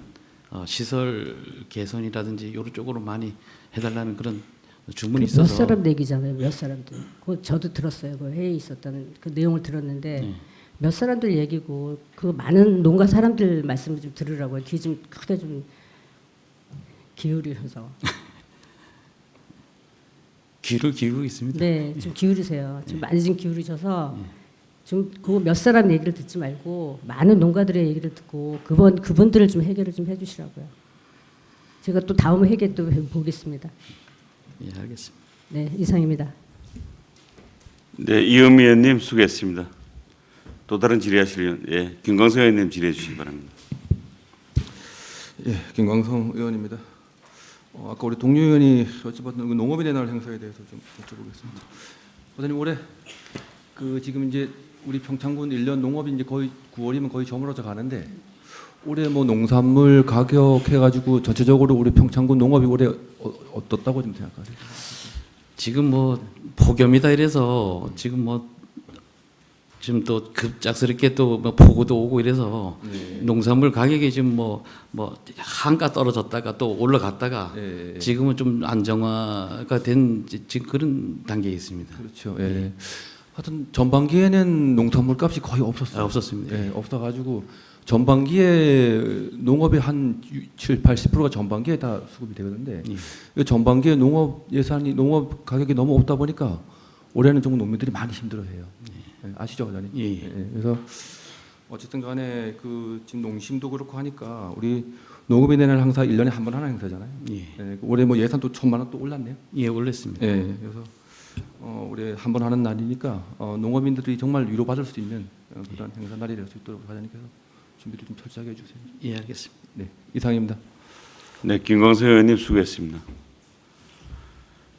Speaker 2: 시설 개선이라든지 요런 쪽으로 많이 해달라는 그런 주문이
Speaker 6: 몇
Speaker 2: 있어서
Speaker 6: 사람 얘기잖아요. 몇 사람들. 그 저도 들었어요. 그 회의 있었다는 그 내용을 들었는데 몇 사람들 얘기고 그 많은 농가 사람들 말씀을 좀 들으라고요. 귀 좀 크게 좀 기울이셔서.
Speaker 2: 귀를 기울이고 있습니다.
Speaker 6: 네, 좀 기울이세요. 좀 많이 좀 기울이셔서 좀 그 몇 사람 얘기를 듣지 말고 많은 농가들의 얘기를 듣고 그분들을 좀 해결을 좀 해주시라고요. 제가 또 다음 회계 또 보겠습니다.
Speaker 2: 예, 알겠습니다.
Speaker 6: 네, 이상입니다.
Speaker 1: 네, 이은미 의원님 수고했습니다. 또 다른 질의하실 예, 김광석 의원님 질의해 주시기 바랍니다.
Speaker 7: 예, 김광성 의원입니다. 아까 우리 동료 의원이 여쭤봤던 그 농업인의 날 행사에 대해서 좀 여쭤보겠습니다. 원장님 올해 그 지금 이제 우리 평창군 1년 농업이 이제 거의 9월이면 거의 저물어져 가는데 올해 뭐 농산물 가격 해가지고 전체적으로 우리 평창군 농업이 올해 어떻다고 좀 생각하세요?
Speaker 2: 지금 뭐 폭염이다 이래서 지금 뭐 지금 또 급작스럽게 또 뭐 폭우도 오고 이래서 농산물 가격이 지금 뭐 한가 떨어졌다가 또 올라갔다가 지금은 좀 안정화가 된 지금 그런 단계에 있습니다.
Speaker 7: 그렇죠. 예. 하여튼 전반기에는 농산물 값이 거의 없었어요.
Speaker 2: 없었습니다.
Speaker 7: 예, 없어가지고 전반기에 농업의 한 7, 80%가 전반기에 다 수급이 되거든요. 이 전반기에 농업 예산이 농업 가격이 너무 없다 보니까 올해는 좀 농민들이 많이 힘들어해요. 예, 아시죠, 원장님?
Speaker 2: 예.
Speaker 7: 예, 그래서 어쨌든 간에 그 지금 농심도 그렇고 하니까 우리 농업인의 날 항상 1년에 한 번 하는 행사잖아요. 예, 올해 뭐 예산 또 1,000만 원 또 올랐네요.
Speaker 2: 예, 올렸습니다.
Speaker 7: 예, 그래서 올해 한 번 하는 날이니까 농업인들이 정말 위로받을 수 있는 그런 행사 날이 될 수 있도록 과장님께서 준비를 좀 철저하게 해주세요.
Speaker 2: 예, 알겠습니다.
Speaker 7: 네, 이상입니다.
Speaker 1: 네, 김광석 의원님 수고했습니다.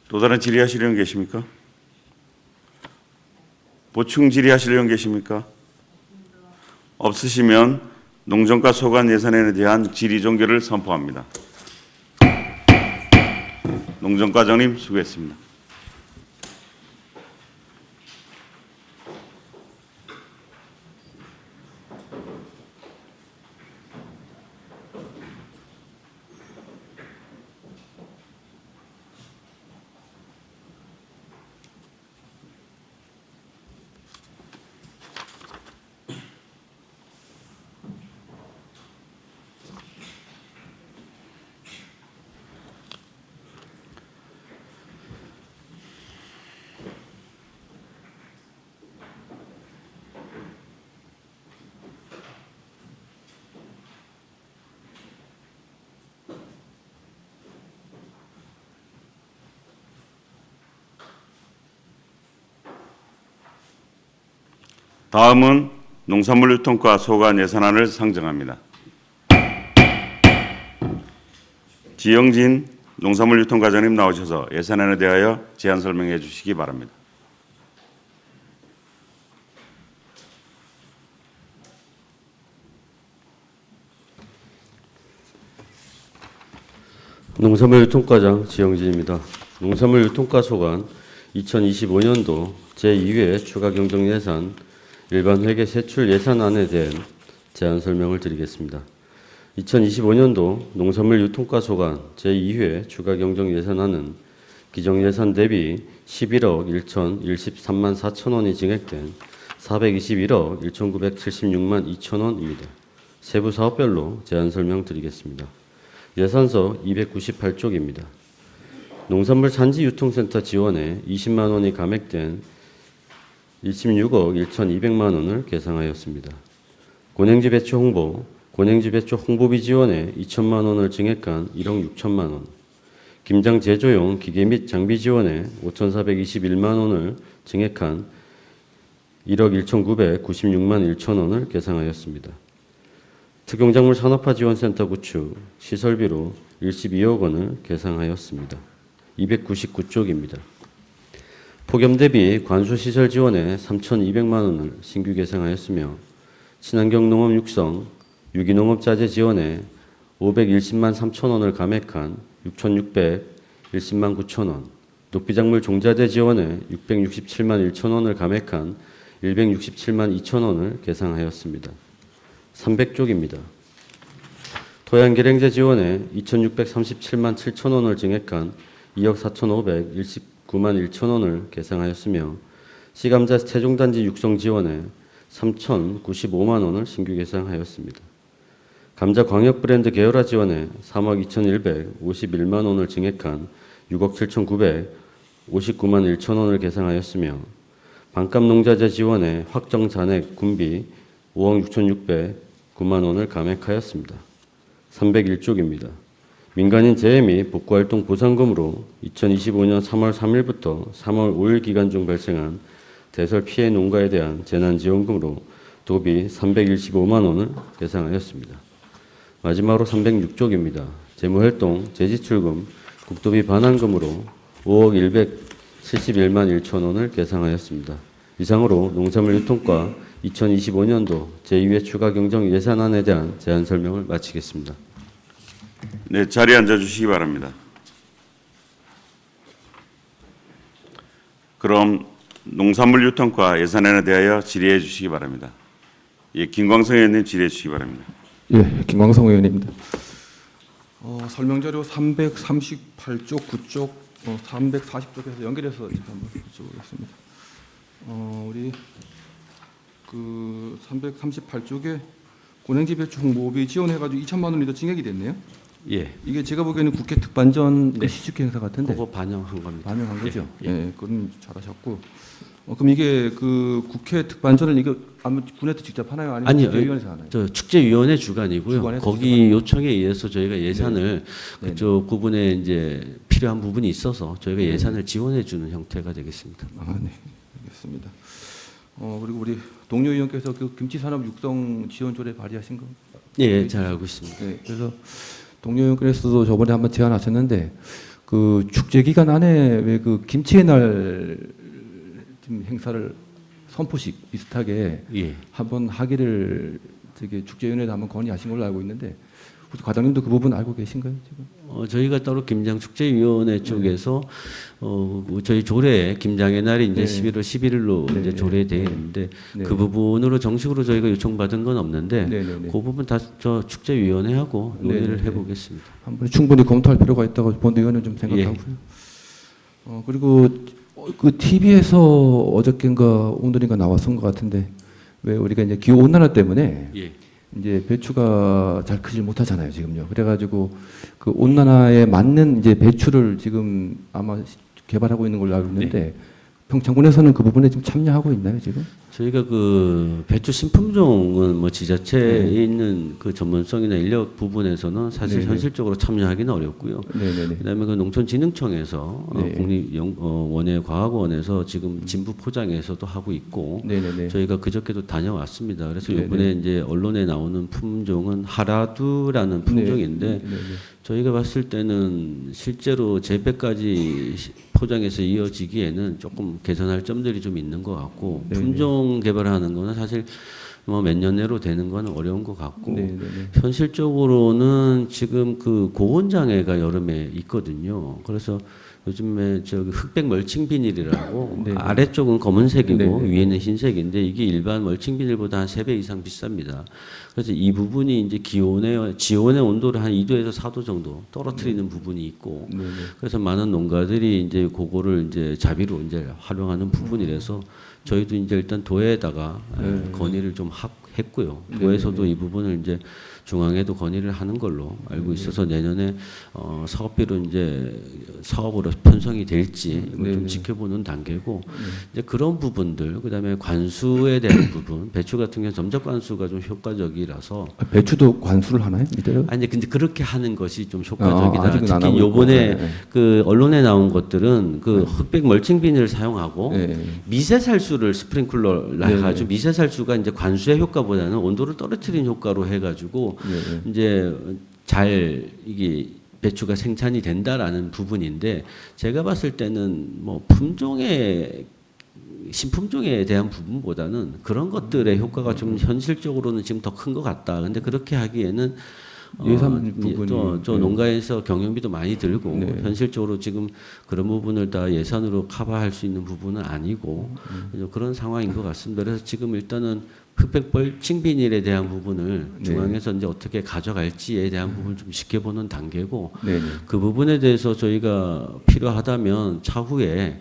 Speaker 1: 또 다른 질의하실 의원 계십니까? 보충 질의하실 의원 계십니까? 없으시면 농정과 소관 예산안에 대한 질의 종결을 선포합니다. 농정과장님 수고했습니다. 다음은 농산물유통과 소관 예산안을 상정합니다. 지영진 농산물유통과장님 나오셔서 예산안에 대하여 제안 설명해 주시기 바랍니다.
Speaker 8: 농산물유통과장 지영진입니다. 농산물유통과 소관 2025년도 제2회 추가경정예산 일반회계 세출 예산안에 대한 제안 설명을 드리겠습니다. 2025년도 농산물유통과 소관 제2회 추가경정예산안은 기정예산 대비 11억 1,013만 4천 원이 증액된 421억 1,976만 2천 원입니다. 세부 사업별로 제안 설명드리겠습니다. 예산서 298쪽입니다. 농산물 산지 유통센터 지원에 20만 원이 감액된 16억 1,200만 원을 계상하였습니다. 고냉지 배추 홍보, 고냉지 배추 홍보비 지원에 2천만 원을 증액한 1억 6천만 원, 김장 제조용 기계 및 장비 지원에 5,421만 원을 증액한 1억 1,996만 1천 원을 계상하였습니다. 특용작물 산업화 지원센터 구축 시설비로 12억 원을 계상하였습니다. 299쪽입니다. 폭염 대비 관수시설 지원에 3,200만 원을 신규 계상하였으며 친환경 농업 육성, 유기농업 자재 지원에 510만 3천 원을 감액한 6,610만 9천 원, 녹비작물 종자재 지원에 667만 1천 원을 감액한 167만 2천 원을 계상하였습니다. 300쪽입니다. 토양계량제 지원에 2,637만 7천 원을 증액한 2억 4,519만 1천 원을 계상하였으며 시감자 세종단지 육성 지원에 3,095만 원을 신규 계상하였습니다. 감자 광역 브랜드 계열화 지원에 3억 2,151만 원을 증액한 6억 7,959만 1천 원을 계상하였으며 반값 농자재 지원에 확정 잔액 군비 5억 6,609만 원을 감액하였습니다. 301쪽입니다. 민간인 재해 및 복구활동 보상금으로 2025년 3월 3일부터 3월 5일 기간 중 발생한 대설 피해 농가에 대한 재난지원금으로 도비 315만 원을 계상하였습니다. 마지막으로 306쪽입니다. 재무활동 재지출금 국도비 반환금으로 5억 171만 1천 원을 계상하였습니다. 이상으로 농산물 유통과 2025년도 제2회 추가 경정 예산안에 대한 제안 설명을 마치겠습니다.
Speaker 1: 네, 자리에 앉아주시기 바랍니다. 그럼 농산물 유통과 예산안에 대하여 질의해 주시기 바랍니다. 예, 김광성 의원님 질의해 주시기 바랍니다.
Speaker 7: 예, 김광성 의원입니다. 설명자료 338쪽, 9쪽, 340쪽에서 연결해서 제가 한번 여쭤보겠습니다. 우리 그 338쪽에 고냉지 배추 홍보비 지원해가지고 2천만 원이 더 증액이 됐네요.
Speaker 8: 예,
Speaker 7: 이게 제가 보기에는 국회 특반전
Speaker 8: 네.
Speaker 7: 시축 행사 같은데
Speaker 8: 그거 반영한 겁니다.
Speaker 7: 반영한 거죠.
Speaker 8: 예,
Speaker 7: 예, 그건 잘하셨고. 그럼 이게 그 국회 특반전을 이거 아무 군에서 직접 하나요? 아니면
Speaker 8: 아니요,
Speaker 7: 축제위원회에서 하나요?
Speaker 8: 저 축제위원회 주관이고요.
Speaker 7: 주관에서
Speaker 8: 거기 요청에 의해서 저희가 예산을
Speaker 7: 네.
Speaker 8: 그쪽 부분에 이제 필요한 부분이 있어서 저희가 예산을 지원해 주는 형태가 되겠습니다.
Speaker 7: 아, 네, 알겠습니다. 그리고 우리 동료 의원께서 그 김치산업 육성 지원 조례 발의하신 거.
Speaker 8: 예, 잘 알고 있습니다.
Speaker 7: 네, 그래서 동료 의원께서도 저번에 한번 제안하셨는데 그 축제 기간 안에 왜 그 김치의 날 좀 행사를 선포식 비슷하게
Speaker 8: 예.
Speaker 7: 한번 하기를 저기 축제위원회에도 한번 건의하신 걸로 알고 있는데 혹시 과장님도 그 부분 알고 계신가요 지금?
Speaker 8: 저희가 따로 김장축제위원회 쪽에서 저희 조례에 김장의 날이 이제
Speaker 7: 네.
Speaker 8: 11월 11일로
Speaker 7: 네,
Speaker 8: 이제
Speaker 7: 네.
Speaker 8: 조례되어 있는데
Speaker 7: 네.
Speaker 8: 그 부분으로 정식으로 저희가 요청받은 건 없는데
Speaker 7: 네, 네, 네.
Speaker 8: 그 부분 다 저 축제위원회하고
Speaker 7: 네,
Speaker 8: 논의를
Speaker 7: 네, 네.
Speaker 8: 해보겠습니다.
Speaker 7: 한번 충분히 검토할 필요가 있다고 본 의원은 좀 생각하고요. 그리고 그 TV에서 어저께인가 오늘인가 나왔던 것 같은데 왜 우리가 이제 기후 온난화 때문에
Speaker 8: 예.
Speaker 7: 이제 배추가 잘 크질 못하잖아요 지금요. 그래가지고 그 온난화에 맞는 이제 배추를 지금 아마 개발하고 있는 걸로 알고 있는데 평창군에서는 그 부분에 좀 참여하고 있나요 지금?
Speaker 8: 저희가 그 배추 신품종은 뭐 지자체에 있는 그 전문성이나 인력 부분에서는 사실
Speaker 7: 네네.
Speaker 8: 현실적으로 참여하기는 어렵고요.
Speaker 7: 네네네.
Speaker 8: 그다음에 그 농촌진흥청에서
Speaker 7: 네.
Speaker 8: 국립원예과학원에서 지금 진부 포장에서도 하고 있고
Speaker 7: 네네네.
Speaker 8: 저희가 그저께도 다녀왔습니다. 그래서
Speaker 7: 네네.
Speaker 8: 이번에 이제 언론에 나오는 품종은 하라두라는 품종인데
Speaker 7: 네네네.
Speaker 8: 저희가 봤을 때는 실제로 재배까지 포장해서 이어지기에는 조금 개선할 점들이 좀 있는 것 같고
Speaker 7: 네네.
Speaker 8: 품종 개발하는 거는 사실 뭐 몇 년 내로 되는 건 어려운 것 같고
Speaker 7: 네네네.
Speaker 8: 현실적으로는 지금 그 고온 장애가 여름에 있거든요. 그래서 요즘에 저기 흑백 멀칭 비닐이라고
Speaker 7: 네네.
Speaker 8: 아래쪽은 검은색이고
Speaker 7: 네네.
Speaker 8: 위에는 흰색인데 이게 일반 멀칭 비닐보다 한 3배 이상 비쌉니다. 그래서 이 부분이 이제 지온의 온도를 한 2도에서 4도 정도 떨어뜨리는 부분이 있고
Speaker 7: 네네.
Speaker 8: 그래서 많은 농가들이 이제 그거를 이제 자비로 이제 활용하는 부분이라서 저희도 이제 일단 도에다가 건의를 좀 했고요. 도에서도 이 부분을 이제 중앙에도 건의를 하는 걸로 알고 있어서 내년에 사업비로 이제 사업으로 편성이 될지 이걸 좀 지켜보는 단계고 이제 그런 부분들 그다음에 관수에 대한 부분 배추 같은 경우 점적 관수가 좀 효과적이라서
Speaker 7: 배추도 관수를 하나요? 이대로?
Speaker 8: 아니 근데 그렇게 하는 것이 좀 효과적이다.
Speaker 7: 아직은 안
Speaker 8: 특히
Speaker 7: 하고
Speaker 8: 요번에
Speaker 7: 있고. 네.
Speaker 8: 그 언론에 나온 것들은 그 흑백 멀칭 비닐을 사용하고
Speaker 7: 네.
Speaker 8: 미세살수를 스프링클러를 해가지고 미세살수가 이제 관수의 효과보다는 온도를 떨어뜨리는 효과로 해가지고 이제 잘 이게 배추가 생산이 된다라는 부분인데 제가 봤을 때는 뭐 품종의 신품종에 대한 부분보다는 그런 것들의 효과가 좀 현실적으로는 지금 더 큰 것 같다. 근데 그렇게 하기에는
Speaker 7: 예산 부분이
Speaker 8: 또 농가에서 경영비도 많이 들고 현실적으로 지금 그런 부분을 다 예산으로 커버할 수 있는 부분은 아니고 그런 상황인 것 같습니다. 그래서 지금 일단은 흑백 벌칭 비닐에 대한 부분을 중앙에서 이제 어떻게 가져갈지에 대한 부분을 좀 지켜보는 단계고 그 부분에 대해서 저희가 필요하다면 차후에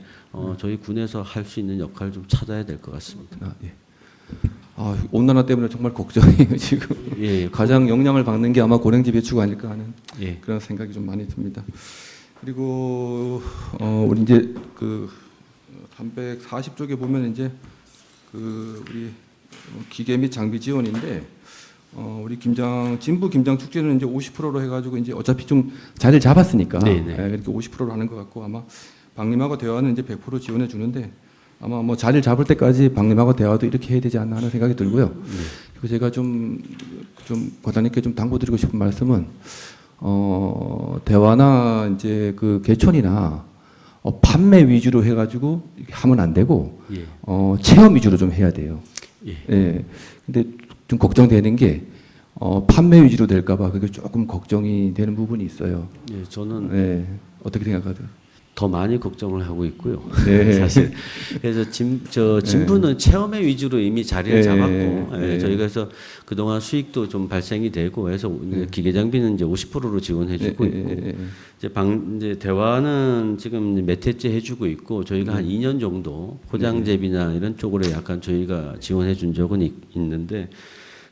Speaker 8: 저희 군에서 할 수 있는 역할을 좀 찾아야 될 것 같습니다.
Speaker 7: 온난화 때문에 정말 걱정이에요 지금.
Speaker 8: 예,
Speaker 7: 가장 영향을 받는 게 아마 고랭지 배추가 아닐까 하는
Speaker 8: 예.
Speaker 7: 그런 생각이 좀 많이 듭니다. 그리고 우리 이제 그 340쪽에 보면 이제 그 우리 기계 및 장비 지원인데 우리 진부 김장 축제는 이제 50%로 해가지고 이제 어차피 좀 자리를 잡았으니까 이렇게 50%로 하는 것 같고 아마 방림하고 대화는 이제 100% 지원해 주는데. 아마 뭐 자리를 잡을 때까지 방림하고 대화도 이렇게 해야 되지 않나 하는 생각이 들고요. 그리고 제가 좀 과장님께 좀 당부드리고 싶은 말씀은 대화나 이제 그 개촌이나 판매 위주로 해가지고 하면 안 되고 체험 위주로 좀 해야 돼요. 예. 근데 좀 걱정되는 게 판매 위주로 될까봐 그게 조금 걱정이 되는 부분이 있어요.
Speaker 8: 예, 저는
Speaker 7: 어떻게 생각하세요?
Speaker 8: 더 많이 걱정을 하고 있고요.
Speaker 7: 네.
Speaker 8: 사실 그래서 진부는 체험회 위주로 이미 자리를 잡았고 저희가 그래서 그동안 수익도 좀 발생이 되고 해서 기계 장비는 이제 50%로 지원해주고 있고 이제 대화는 지금 몇 해째 해주고 있고 저희가 한 2년 정도 포장재비나 이런 쪽으로 약간 저희가 지원해준 적은 있는데.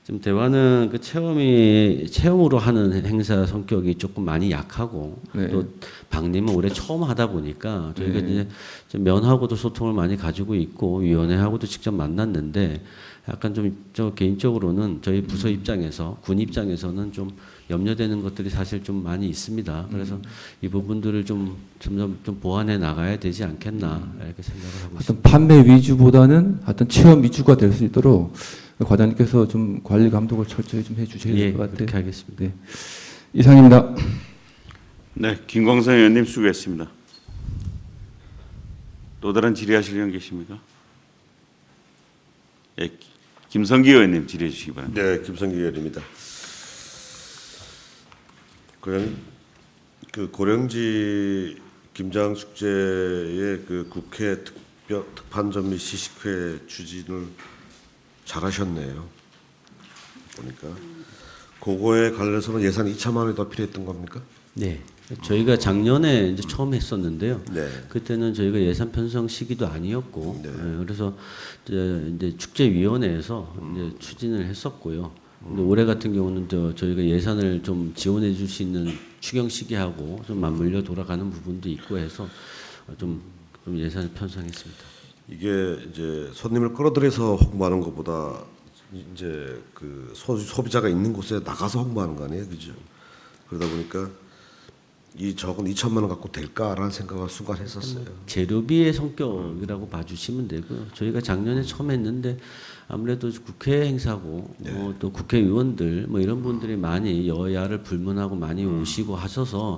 Speaker 8: 지금 대화는 그 체험으로 하는 행사 성격이 조금 많이 약하고 또 방림은 올해 처음 하다 보니까 저희가 이제 좀 면하고도 소통을 많이 가지고 있고 위원회하고도 직접 만났는데 약간 저 개인적으로는 저희 부서 입장에서 군 입장에서는 좀 염려되는 것들이 사실 좀 많이 있습니다. 그래서 이 부분들을 좀 점점 좀 보완해 나가야 되지 않겠나 이렇게 생각을 하고 있습니다.
Speaker 7: 판매 위주보다는 하여튼 체험 위주가 될 수 있도록 과장님께서 좀 관리 감독을 철저히 좀 해주셔야 될 것 같아요.
Speaker 8: 그렇게 하겠습니다.
Speaker 7: 네. 이상입니다.
Speaker 1: 네, 김광선 의원님 수고했습니다. 또 다른 질의하실 의원 계십니까? 예, 김성기 의원님 질의해 주시기 바랍니다.
Speaker 5: 네, 김성기 의원입니다. 그 고령지 김장 축제의 그 국회 특판전 및 시식회 추진을 잘하셨네요. 보니까 그거에 관련해서는 예산 2천만 원이 더 필요했던 겁니까?
Speaker 8: 네, 저희가 작년에 이제 처음 했었는데요. 그때는 저희가 예산 편성 시기도 아니었고, 그래서 이제 축제위원회에서 이제 추진을 했었고요. 근데 올해 같은 경우는 저희가 예산을 좀 지원해 줄 수 있는 추경 시기하고 좀 맞물려 돌아가는 부분도 있고 해서 좀 예산을 편성했습니다.
Speaker 5: 이게 이제 손님을 끌어들여서 홍보하는 것보다 이제 그 소비자가 있는 곳에 나가서 홍보하는 거 아니에요, 그죠? 그러다 보니까 이 적은 2천만 원 갖고 될까라는 생각을 순간 했었어요.
Speaker 8: 재료비의 성격이라고 봐주시면 되고요. 저희가 작년에 처음 했는데 아무래도 국회 행사고 또 국회의원들 뭐 이런 분들이 많이 여야를 불문하고 많이 오시고 하셔서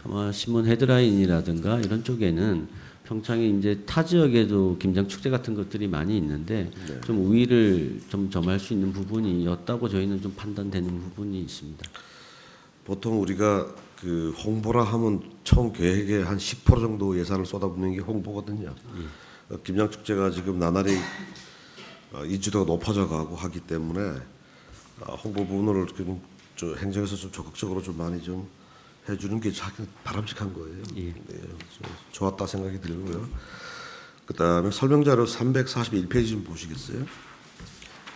Speaker 8: 아마 신문 헤드라인이라든가 이런 쪽에는 평창에 이제 타 지역에도 김장 축제 같은 것들이 많이 있는데 좀 우위를 좀 점할 수 있는 부분이었다고 저희는 좀 판단되는 부분이 있습니다.
Speaker 5: 보통 우리가 그 홍보라 하면 총 계획의 한 10% 정도 예산을 쏟아붓는 게 홍보거든요. 김장 축제가 지금 나날이 인지도가 높아져 가고 하기 때문에 홍보 부분을 저 행정에서 좀 적극적으로 좀 많이 좀 해주는 게 바람직한 거예요. 네, 좋았다 생각이 들고요. 그다음에 설명자료 341페이지 좀 보시겠어요?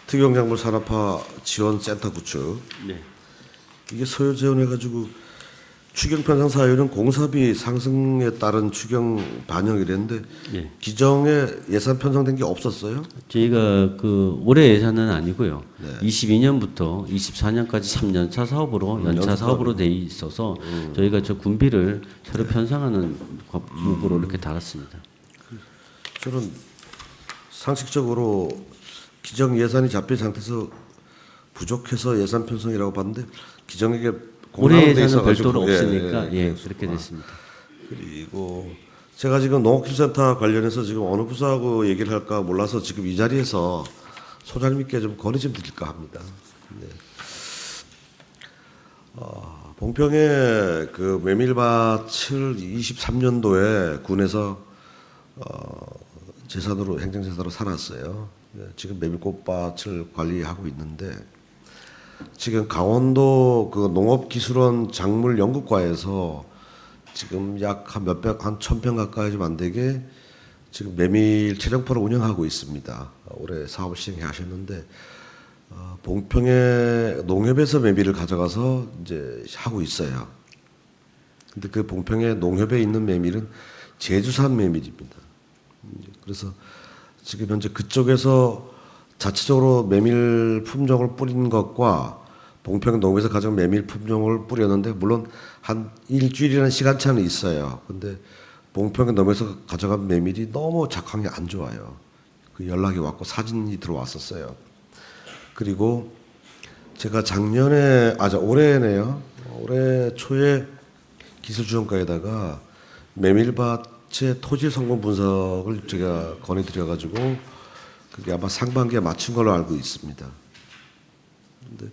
Speaker 5: 특유형작물 산업화 지원 센터 구축.
Speaker 8: 네.
Speaker 5: 이게 소요 재원해가지고 추경 편성 사유는 공사비 상승에 따른 추경 반영이랬는데
Speaker 8: 예.
Speaker 5: 기정에 예산 편성된 게 없었어요?
Speaker 8: 저희가 그 올해 예산은 아니고요. 22년부터 24년까지 3년차 사업으로 연차 사업으로 돼 있어서 저희가 저 군비를 새로 편성하는 목으로 이렇게 달았습니다.
Speaker 5: 저는 상식적으로 기정 예산이 잡힌 상태에서 부족해서 예산 편성이라고 봤는데 기정에게
Speaker 8: 올해
Speaker 5: 공감돼
Speaker 8: 예산은
Speaker 5: 있어가지고
Speaker 8: 별도로 없으니까 그렇게 됐습니다.
Speaker 5: 그리고 제가 지금 농업기술센터 관련해서 지금 어느 부서하고 얘기를 할까 몰라서 지금 이 자리에서 소장님께 좀 건의 좀 드릴까 합니다. 네. 봉평에 그 메밀밭을 23년도에 군에서 재산으로 행정재산으로 사놨어요. 네, 지금 메밀꽃밭을 관리하고 있는데 지금 강원도 그 농업기술원 작물연구과에서 지금 약 한 몇백 한 1,000평 가까이 좀 안 되게 지금 메밀 체정포를 운영하고 있습니다. 올해 사업을 시행해 하셨는데 봉평의 농협에서 메밀을 가져가서 이제 하고 있어요. 근데 그 봉평의 농협에 있는 메밀은 제주산 메밀입니다. 그래서 지금 현재 그쪽에서 자체적으로 메밀 품종을 뿌린 것과 봉평 농업에서 가져온 메밀 품종을 뿌렸는데 물론 한 일주일이라는 시간차는 있어요. 근데 봉평 농업에서 가져간 메밀이 너무 작황이 안 좋아요. 그 연락이 왔고 사진이 들어왔었어요. 그리고 제가 작년에 올해네요. 올해 초에 기술지원과에다가 메밀밭의 토질 성분 분석을 제가 건의드려가지고 그게 아마 상반기에 마친 걸로 알고 있습니다. 근데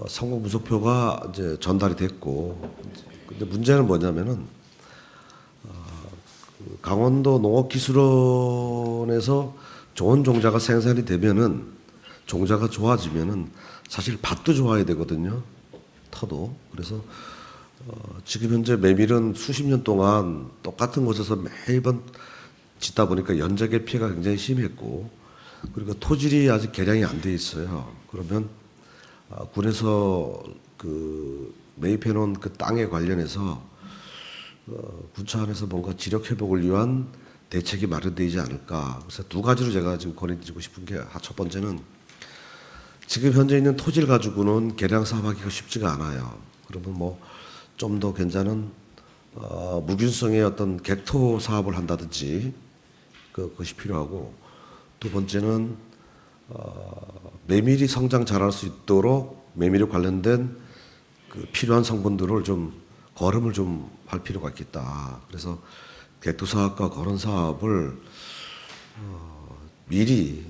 Speaker 5: 성분 분석표가 이제 전달이 됐고, 근데 문제는 뭐냐면은 그 강원도 농업기술원에서 좋은 종자가 생산이 되면은 종자가 좋아지면은 사실 밭도 좋아야 되거든요. 터도. 그래서 지금 현재 메밀은 수십 년 동안 똑같은 곳에서 매번 짓다 보니까 연작의 피해가 굉장히 심했고, 그리고 토질이 아직 개량이 안 돼 있어요. 그러면 군에서 그 매입해 놓은 그 땅에 관련해서 군차 안에서 뭔가 지력 회복을 위한 대책이 마련되지 않을까. 그래서 두 가지로 제가 지금 건의드리고 싶은 게, 첫 번째는 지금 현재 있는 토지를 가지고는 개량 사업하기가 쉽지가 않아요. 그러면 뭐 좀 더 괜찮은 무균성의 어떤 객토 사업을 한다든지 그것이 필요하고, 두 번째는 메밀이 성장 잘할 수 있도록 메밀에 관련된 그 필요한 성분들을 좀 거름을 좀 할 필요가 있겠다. 그래서 객토 사업과 거름 사업을 미리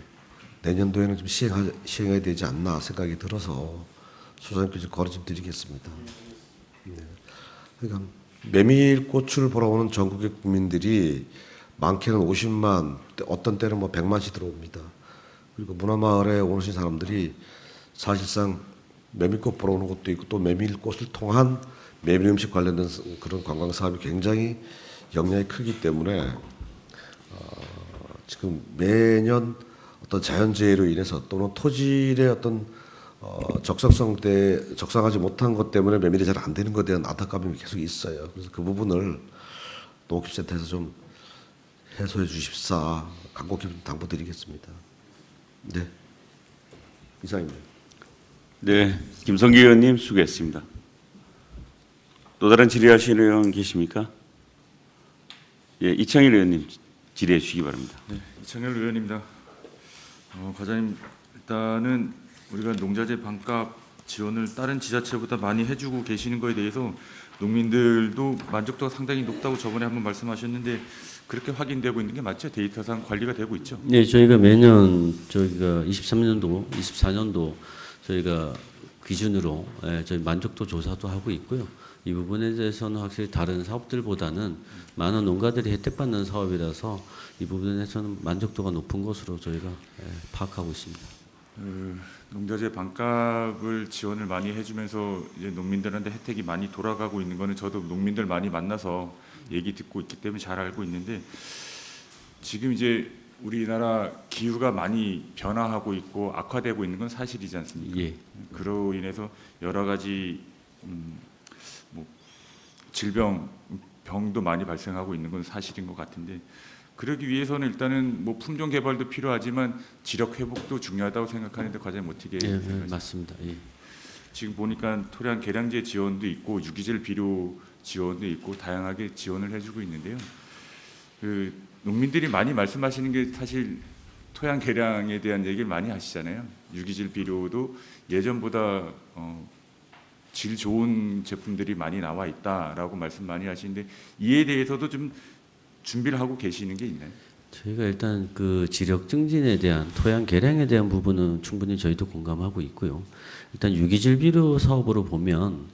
Speaker 5: 내년도에는 좀 시행해야 되지 않나 생각이 들어서 소장님께 좀 건의 좀 드리겠습니다. 네. 그러니까 메밀꽃을 보러 오는 전국의 국민들이 많게는 50만, 어떤 때는 뭐 100만씩 들어옵니다. 그리고 문화마을에 오신 사람들이 사실상 메밀꽃 보러 오는 것도 있고 또 메밀꽃을 통한 메밀 음식 관련된 그런 관광 사업이 굉장히 영향이 크기 때문에 지금 매년 어떤 자연재해로 인해서 또는 토질의 어떤 적성하지 못한 것 때문에 메밀이 잘 안 되는 것에 대한 안타까움이 계속 있어요. 그래서 그 부분을 농업기술센터에서 좀 해소해 주십사 간곡히 좀 당부드리겠습니다. 네, 이상입니다.
Speaker 1: 네, 김성기 의원님 수고했습니다. 또 다른 질의하시는 의원 계십니까? 예, 이창일 의원님 질의해 주시기 바랍니다.
Speaker 3: 네, 이창열 의원입니다. 과장님, 일단은 우리가 농자재 반값 지원을 다른 지자체보다 많이 해주고 계시는 거에 대해서 농민들도 만족도가 상당히 높다고 저번에 한번 말씀하셨는데 그렇게 확인되고 있는 게 맞죠? 데이터상 관리가 되고 있죠?
Speaker 8: 네, 저희가 매년 저희가 23년도, 24년도 저희가 기준으로 저희 만족도 조사도 하고 있고요. 이 부분에 대해서는 확실히 다른 사업들보다는 많은 농가들이 혜택받는 사업이라서 이 부분에서는 만족도가 높은 것으로 저희가 파악하고 있습니다.
Speaker 3: 농자재 반값을 지원을 많이 해주면서 이제 농민들한테 혜택이 많이 돌아가고 있는 거는 저도 농민들 많이 만나서 얘기 듣고 있기 때문에 잘 알고 있는데 지금 이제 우리나라 기후가 많이 변화하고 있고 악화되고 있는 건 사실이지 않습니까?
Speaker 8: 예.
Speaker 3: 그로 인해서 여러 가지 뭐 병도 많이 발생하고 있는 건 사실인 것 같은데, 그러기 위해서는 일단은 뭐 품종 개발도 필요하지만 지력 회복도 중요하다고 생각하는데 과장님 어떻게
Speaker 8: 예,
Speaker 3: 생각하십니까?
Speaker 8: 맞습니다. 예.
Speaker 3: 지금 보니까 토양 개량제 지원도 있고 유기질 비료 지원도 있고 다양하게 지원을 해주고 있는데요. 그 농민들이 많이 말씀하시는 게 사실 토양 개량에 대한 얘기를 많이 하시잖아요. 유기질 비료도 예전보다 질 좋은 제품들이 많이 나와 있다라고 말씀 많이 하시는데, 이에 대해서도 좀 준비를 하고 계시는 게 있나요?
Speaker 8: 저희가 일단 그 지력 증진에 대한 토양 개량에 대한 부분은 충분히 저희도 공감하고 있고요. 일단 유기질 비료 사업으로 보면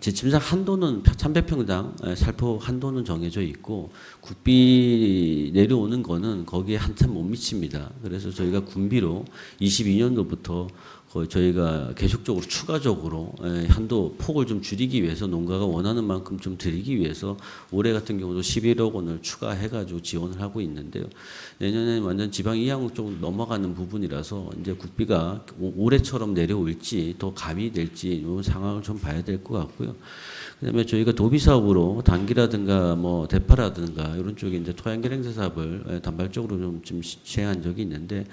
Speaker 8: 지침상 한도는 300평당 살포 한도는 정해져 있고 국비 내려오는 거는 거기에 한참 못 미칩니다. 그래서 저희가 군비로 22년도부터 저희가 계속적으로 추가적으로 한도 폭을 좀 줄이기 위해서 농가가 원하는 만큼 좀 드리기 위해서 올해 같은 경우도 11억 원을 추가해가지고 지원을 하고 있는데요. 내년에는 완전 지방 이항 쪽 넘어가는 부분이라서 이제 국비가 올해처럼 내려올지 더 가미될지 이 상황을 좀 봐야 될 것 같고요. 그다음에 저희가 도비 사업으로 단기라든가 뭐 대파라든가 이런 쪽에 이제 토양 개량제 사업을 단발적으로 좀 시행한 적이 있는데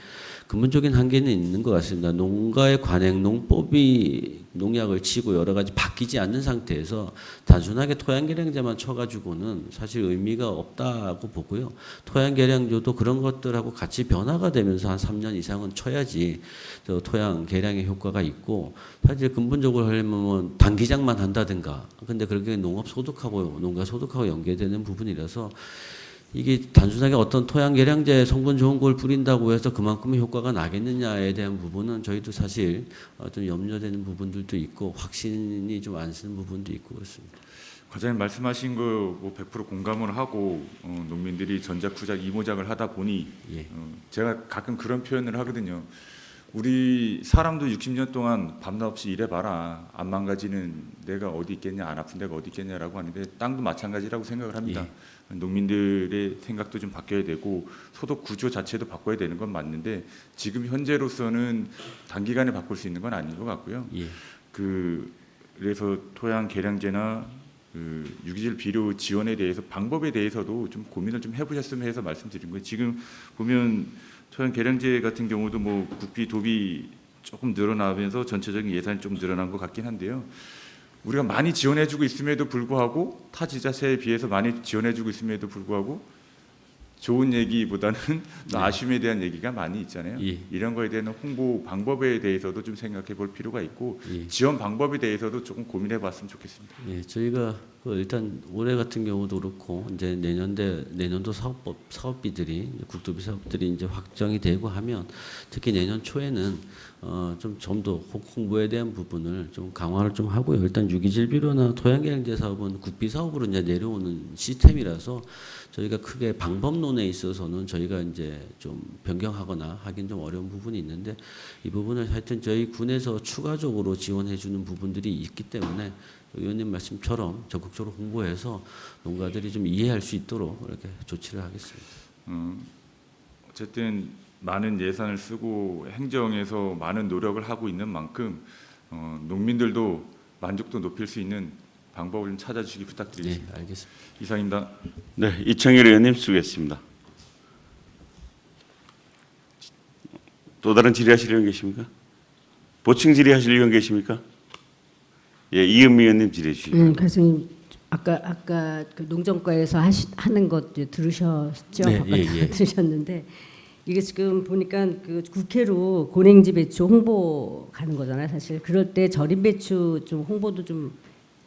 Speaker 8: 근본적인 한계는 있는 것 같습니다. 농가의 관행 농법이 농약을 치고 여러 가지 바뀌지 않는 상태에서 단순하게 토양 개량제만 쳐가지고는 사실 의미가 없다고 보고요. 토양 개량제도 그런 것들하고 같이 변화가 되면서 한 3년 이상은 쳐야지 저 토양 개량의 효과가 있고, 사실 근본적으로 하려면 단기장만 한다든가, 근데 그렇게 농업 소득하고 농가 소득하고 연계되는 부분이라서 이게 단순하게 어떤 토양 개량제 성분 좋은 걸 뿌린다고 해서 그만큼의 효과가 나겠느냐에 대한 부분은 저희도 사실 좀 염려되는 부분들도 있고 확신이 좀 안 쓰는 부분도 있고 그렇습니다.
Speaker 3: 과장님 말씀하신 거 100% 공감을 하고 농민들이 전작, 후작, 이모작을 하다 보니
Speaker 8: 예.
Speaker 3: 제가 가끔 그런 표현을 하거든요. 우리 사람도 60년 동안 밤낮 없이 일해봐라. 안 망가지는 데가 어디 있겠냐, 안 아픈 데가 어디 있겠냐라고 하는데 땅도 마찬가지라고 생각을 합니다. 농민들의 생각도 좀 바뀌어야 되고 소득 구조 자체도 바꿔야 되는 건 맞는데 지금 현재로서는 단기간에 바꿀 수 있는 건 아닌 것 같고요.
Speaker 8: 예.
Speaker 3: 그래서 토양 개량제나 유기질 비료 지원에 대해서 방법에 대해서도 좀 고민을 좀 해보셨으면 해서 말씀드린 거예요. 지금 보면 토양 개량제 같은 경우도 뭐 국비 도비 조금 늘어나면서 전체적인 예산이 좀 늘어난 것 같긴 한데요. 우리가 많이 지원해주고 있음에도 불구하고 타 지자체에 비해서 많이 지원해주고 있음에도 불구하고 좋은 얘기보다는 또 아쉬움에 대한 얘기가 많이 있잖아요.
Speaker 8: 예.
Speaker 3: 이런 거에 대한 홍보 방법에 대해서도 좀 생각해 볼 필요가 있고
Speaker 8: 예.
Speaker 3: 지원 방법에 대해서도 조금 고민해 봤으면 좋겠습니다.
Speaker 8: 예, 저희가 일단 올해 같은 경우도 그렇고 이제 내년도 사업비들이 국도비 사업들이 이제 확정이 되고 하면 특히 내년 초에는 좀 더 홍보에 대한 부분을 좀 강화를 좀 하고요. 일단 유기질 비료나 토양 개량제 사업은 국비 사업으로 이제 내려오는 시스템이라서 저희가 크게 방법론에 있어서는 저희가 이제 좀 변경하거나 하긴 좀 어려운 부분이 있는데 이 부분을 하여튼 저희 군에서 추가적으로 지원해 주는 부분들이 있기 때문에 의원님 말씀처럼 적극적으로 홍보해서 농가들이 좀 이해할 수 있도록 이렇게 조치를 하겠습니다.
Speaker 3: 어쨌든 많은 예산을 쓰고 행정에서 많은 노력을 하고 있는 만큼 농민들도 만족도 높일 수 있는 방법을 좀 찾아주시기 부탁드리겠습니다.
Speaker 8: 네, 알겠습니다.
Speaker 3: 이상입니다.
Speaker 1: 네, 이청일 의원님 수고했습니다. 또 다른 질의하실 의원 계십니까? 보충 질의하실 의원 계십니까? 예, 이은미 의원님 질의해 주시죠.
Speaker 6: 교수님 아까 그 농정과에서 하는 것 들으셨죠?
Speaker 8: 네, 예.
Speaker 6: 들으셨는데 이게 지금 보니까 그 국회로 고랭지 배추 홍보 가는 거잖아요. 사실 그럴 때 절임 배추 좀 홍보도 좀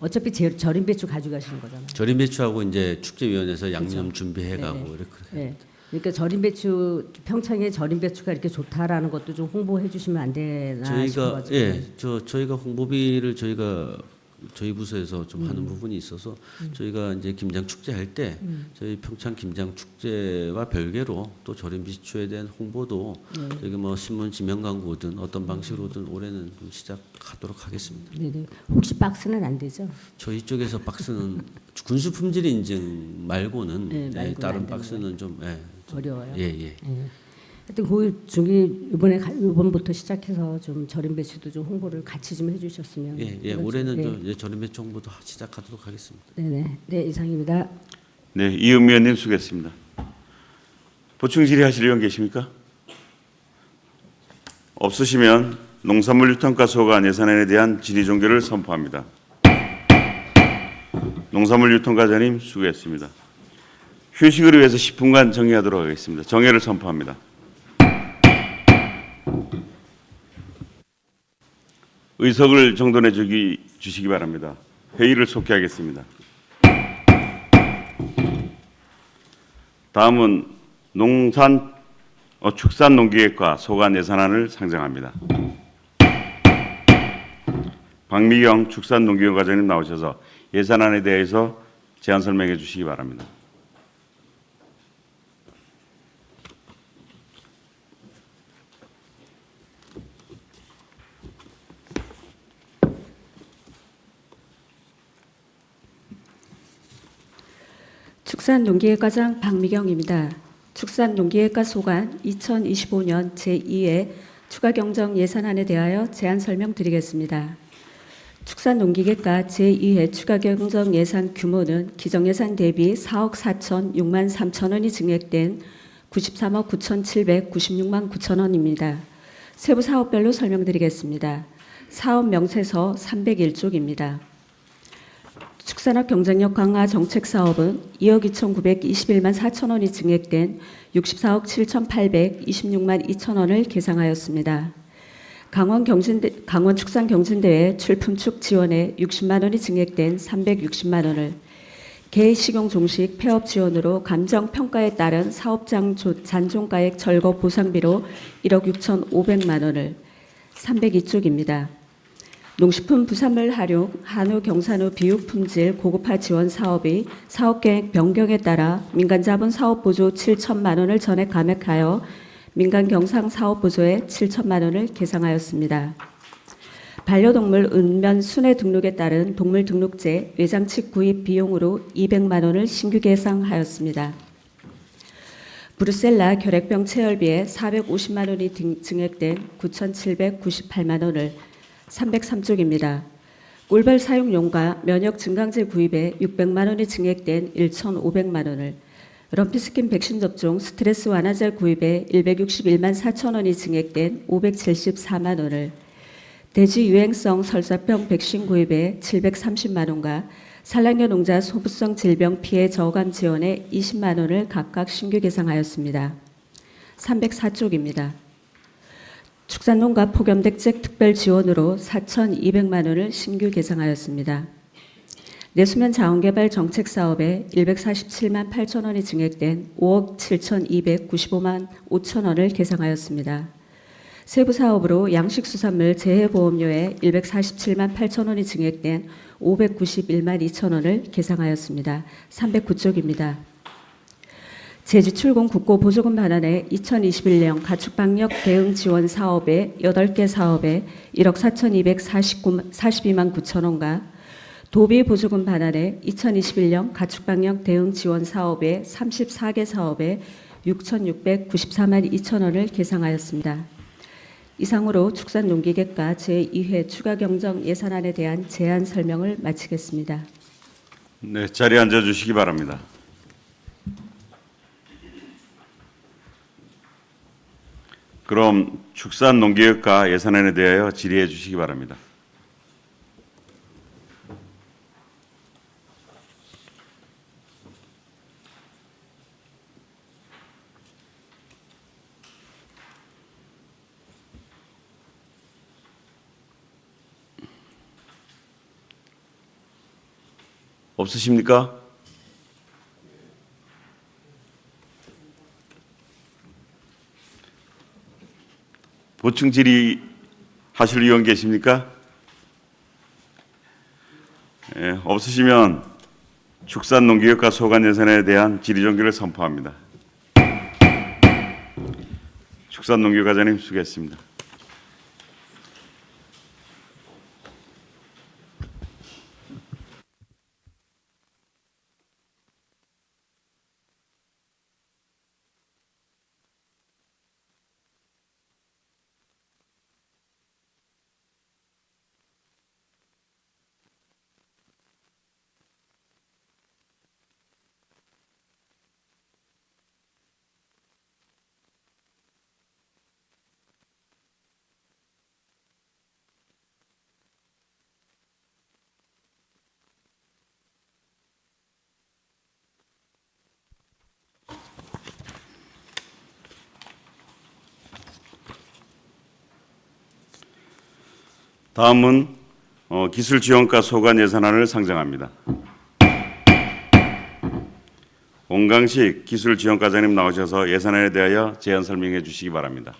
Speaker 6: 어차피 절임 배추 가져가시는 거잖아요.
Speaker 8: 절임 배추하고 이제 축제위원회에서 양념
Speaker 6: 그렇죠.
Speaker 8: 준비해가고
Speaker 6: 네네.
Speaker 8: 이렇게.
Speaker 6: 네. 그러니까 절임 배추 평창에 절임 배추가 이렇게 좋다라는 것도 좀 홍보해 주시면 안 되나
Speaker 8: 저희가
Speaker 6: 싶어가지고.
Speaker 8: 저희가 홍보비를 저희 부서에서 좀 하는 부분이 있어서 저희가 이제 김장 축제 할 때 저희 평창 김장 축제와 별개로 또 절임 배추에 대한 홍보도 저희가 뭐 신문 지명 광고든 어떤 방식으로든 올해는 좀 시작하도록 하겠습니다.
Speaker 6: 네네. 혹시 박스는 안 되죠?
Speaker 8: 저희 쪽에서 박스는 군수 품질 인증 말고는
Speaker 6: 네, 말고는
Speaker 8: 다른
Speaker 6: 안 되는
Speaker 8: 박스는 좀
Speaker 6: 어려워요.
Speaker 8: 예, 예.
Speaker 6: 하여튼 그 중에 이번부터 시작해서 좀 절임 배추도 좀 홍보를 같이 좀 해주셨으면.
Speaker 8: 예, 예.
Speaker 6: 그렇죠.
Speaker 8: 올해는
Speaker 6: 네.
Speaker 8: 좀 이제 저렴 정보도 시작하도록 하겠습니다.
Speaker 6: 네네. 네, 이상입니다.
Speaker 1: 네, 이은미 의원님 수고했습니다. 보충 질의하실 의원 계십니까? 없으시면 농산물 유통가 소관 예산안에 대한 질의 종결을 선포합니다. 농산물 유통가자님 수고했습니다. 휴식을 위해서 10분간 정회하도록 하겠습니다. 정회를 선포합니다. 의석을 정돈해 주시기 바랍니다. 회의를 속개하겠습니다. 다음은 축산농기계과 소관 예산안을 상정합니다. 박미경 축산농기계 과장님 나오셔서 예산안에 대해서 제안 설명해 주시기 바랍니다.
Speaker 9: 축산농기계과장 박미경입니다. 축산농기계과 소관 2025년 제2회 추가경정 예산안에 대하여 제안 설명드리겠습니다. 축산농기계과 제2회 추가경정 예산 규모는 기정예산 대비 4억 4천 6만 3천 원이 증액된 93억 9,796만 9천 원입니다. 세부 사업별로 설명드리겠습니다. 사업 명세서 301쪽입니다. 축산업 경쟁력 강화 정책 사업은 2억 2,921만 4천 원이 증액된 64억 7,826만 2천 원을 계상하였습니다. 강원 축산경진대회 출품축 지원에 60만 원이 증액된 360만 원을 개식용 종식 폐업 지원으로 감정평가에 따른 사업장 잔존가액 절거 보상비로 1억 6,500만 원을 302쪽입니다. 농식품 부산물 할육, 한우 경산우 비육 품질 고급화 지원 사업의 사업계획 변경에 따라 민간자본 사업보조 7천만 원을 전액 감액하여 민간 경상 사업보조에 7천만 원을 계상하였습니다. 반려동물 은면 순회 등록에 따른 동물 등록제 외장칩 구입 비용으로 200만 원을 신규 계상하였습니다. 브루셀라 결핵병 체열비에 450만 원이 증액된 9,798만 원을 303쪽입니다. 꿀벌 사육용과 면역 증강제 구입에 600만 원이 증액된 1,500만 원을 럼피스킨 백신 접종 스트레스 완화제 구입에 161만 4천 원이 증액된 574만 원을 돼지 유행성 설사병 백신 구입에 730만 원과 산란계 농자 소부성 질병 피해 저감 지원에 20만 원을 각각 신규 계상하였습니다. 304쪽입니다. 축산농가 폭염대책 특별 지원으로 4,200만 원을 신규 계상하였습니다. 내수면 자원개발 정책 사업에 147만 8천 원이 증액된 5억 7,295만 5천 원을 계상하였습니다. 세부 사업으로 양식수산물 재해보험료에 147만 8천 원이 증액된 591만 2천 원을 계상하였습니다. 309쪽입니다. 제주출공 국고보조금 반환에 2021년 가축방역 대응 지원 사업에 8개 사업에 1억 4,242만 9천 원과 도비 보조금 반환에 2021년 가축방역 대응 지원 사업에 34개 사업에 6,694만 2천 원을 계상하였습니다. 이상으로 축산농기계과 제2회 추가경정 예산안에 대한 제안 설명을 마치겠습니다.
Speaker 1: 네, 자리에 앉아주시기 바랍니다. 그럼 축산농기계과 예산안에 대하여 질의해 주시기 바랍니다. 없으십니까? 보충 질의 하실 의원 계십니까? 예, 없으시면 축산농기계과 소관 예산에 대한 질의 종결을 선포합니다. 축산농기계과장님 수고했습니다. 다음은 기술지원과 소관 예산안을 상정합니다. 온강식 기술지원과장님 나오셔서 예산안에 대하여 제안 설명해 주시기 바랍니다.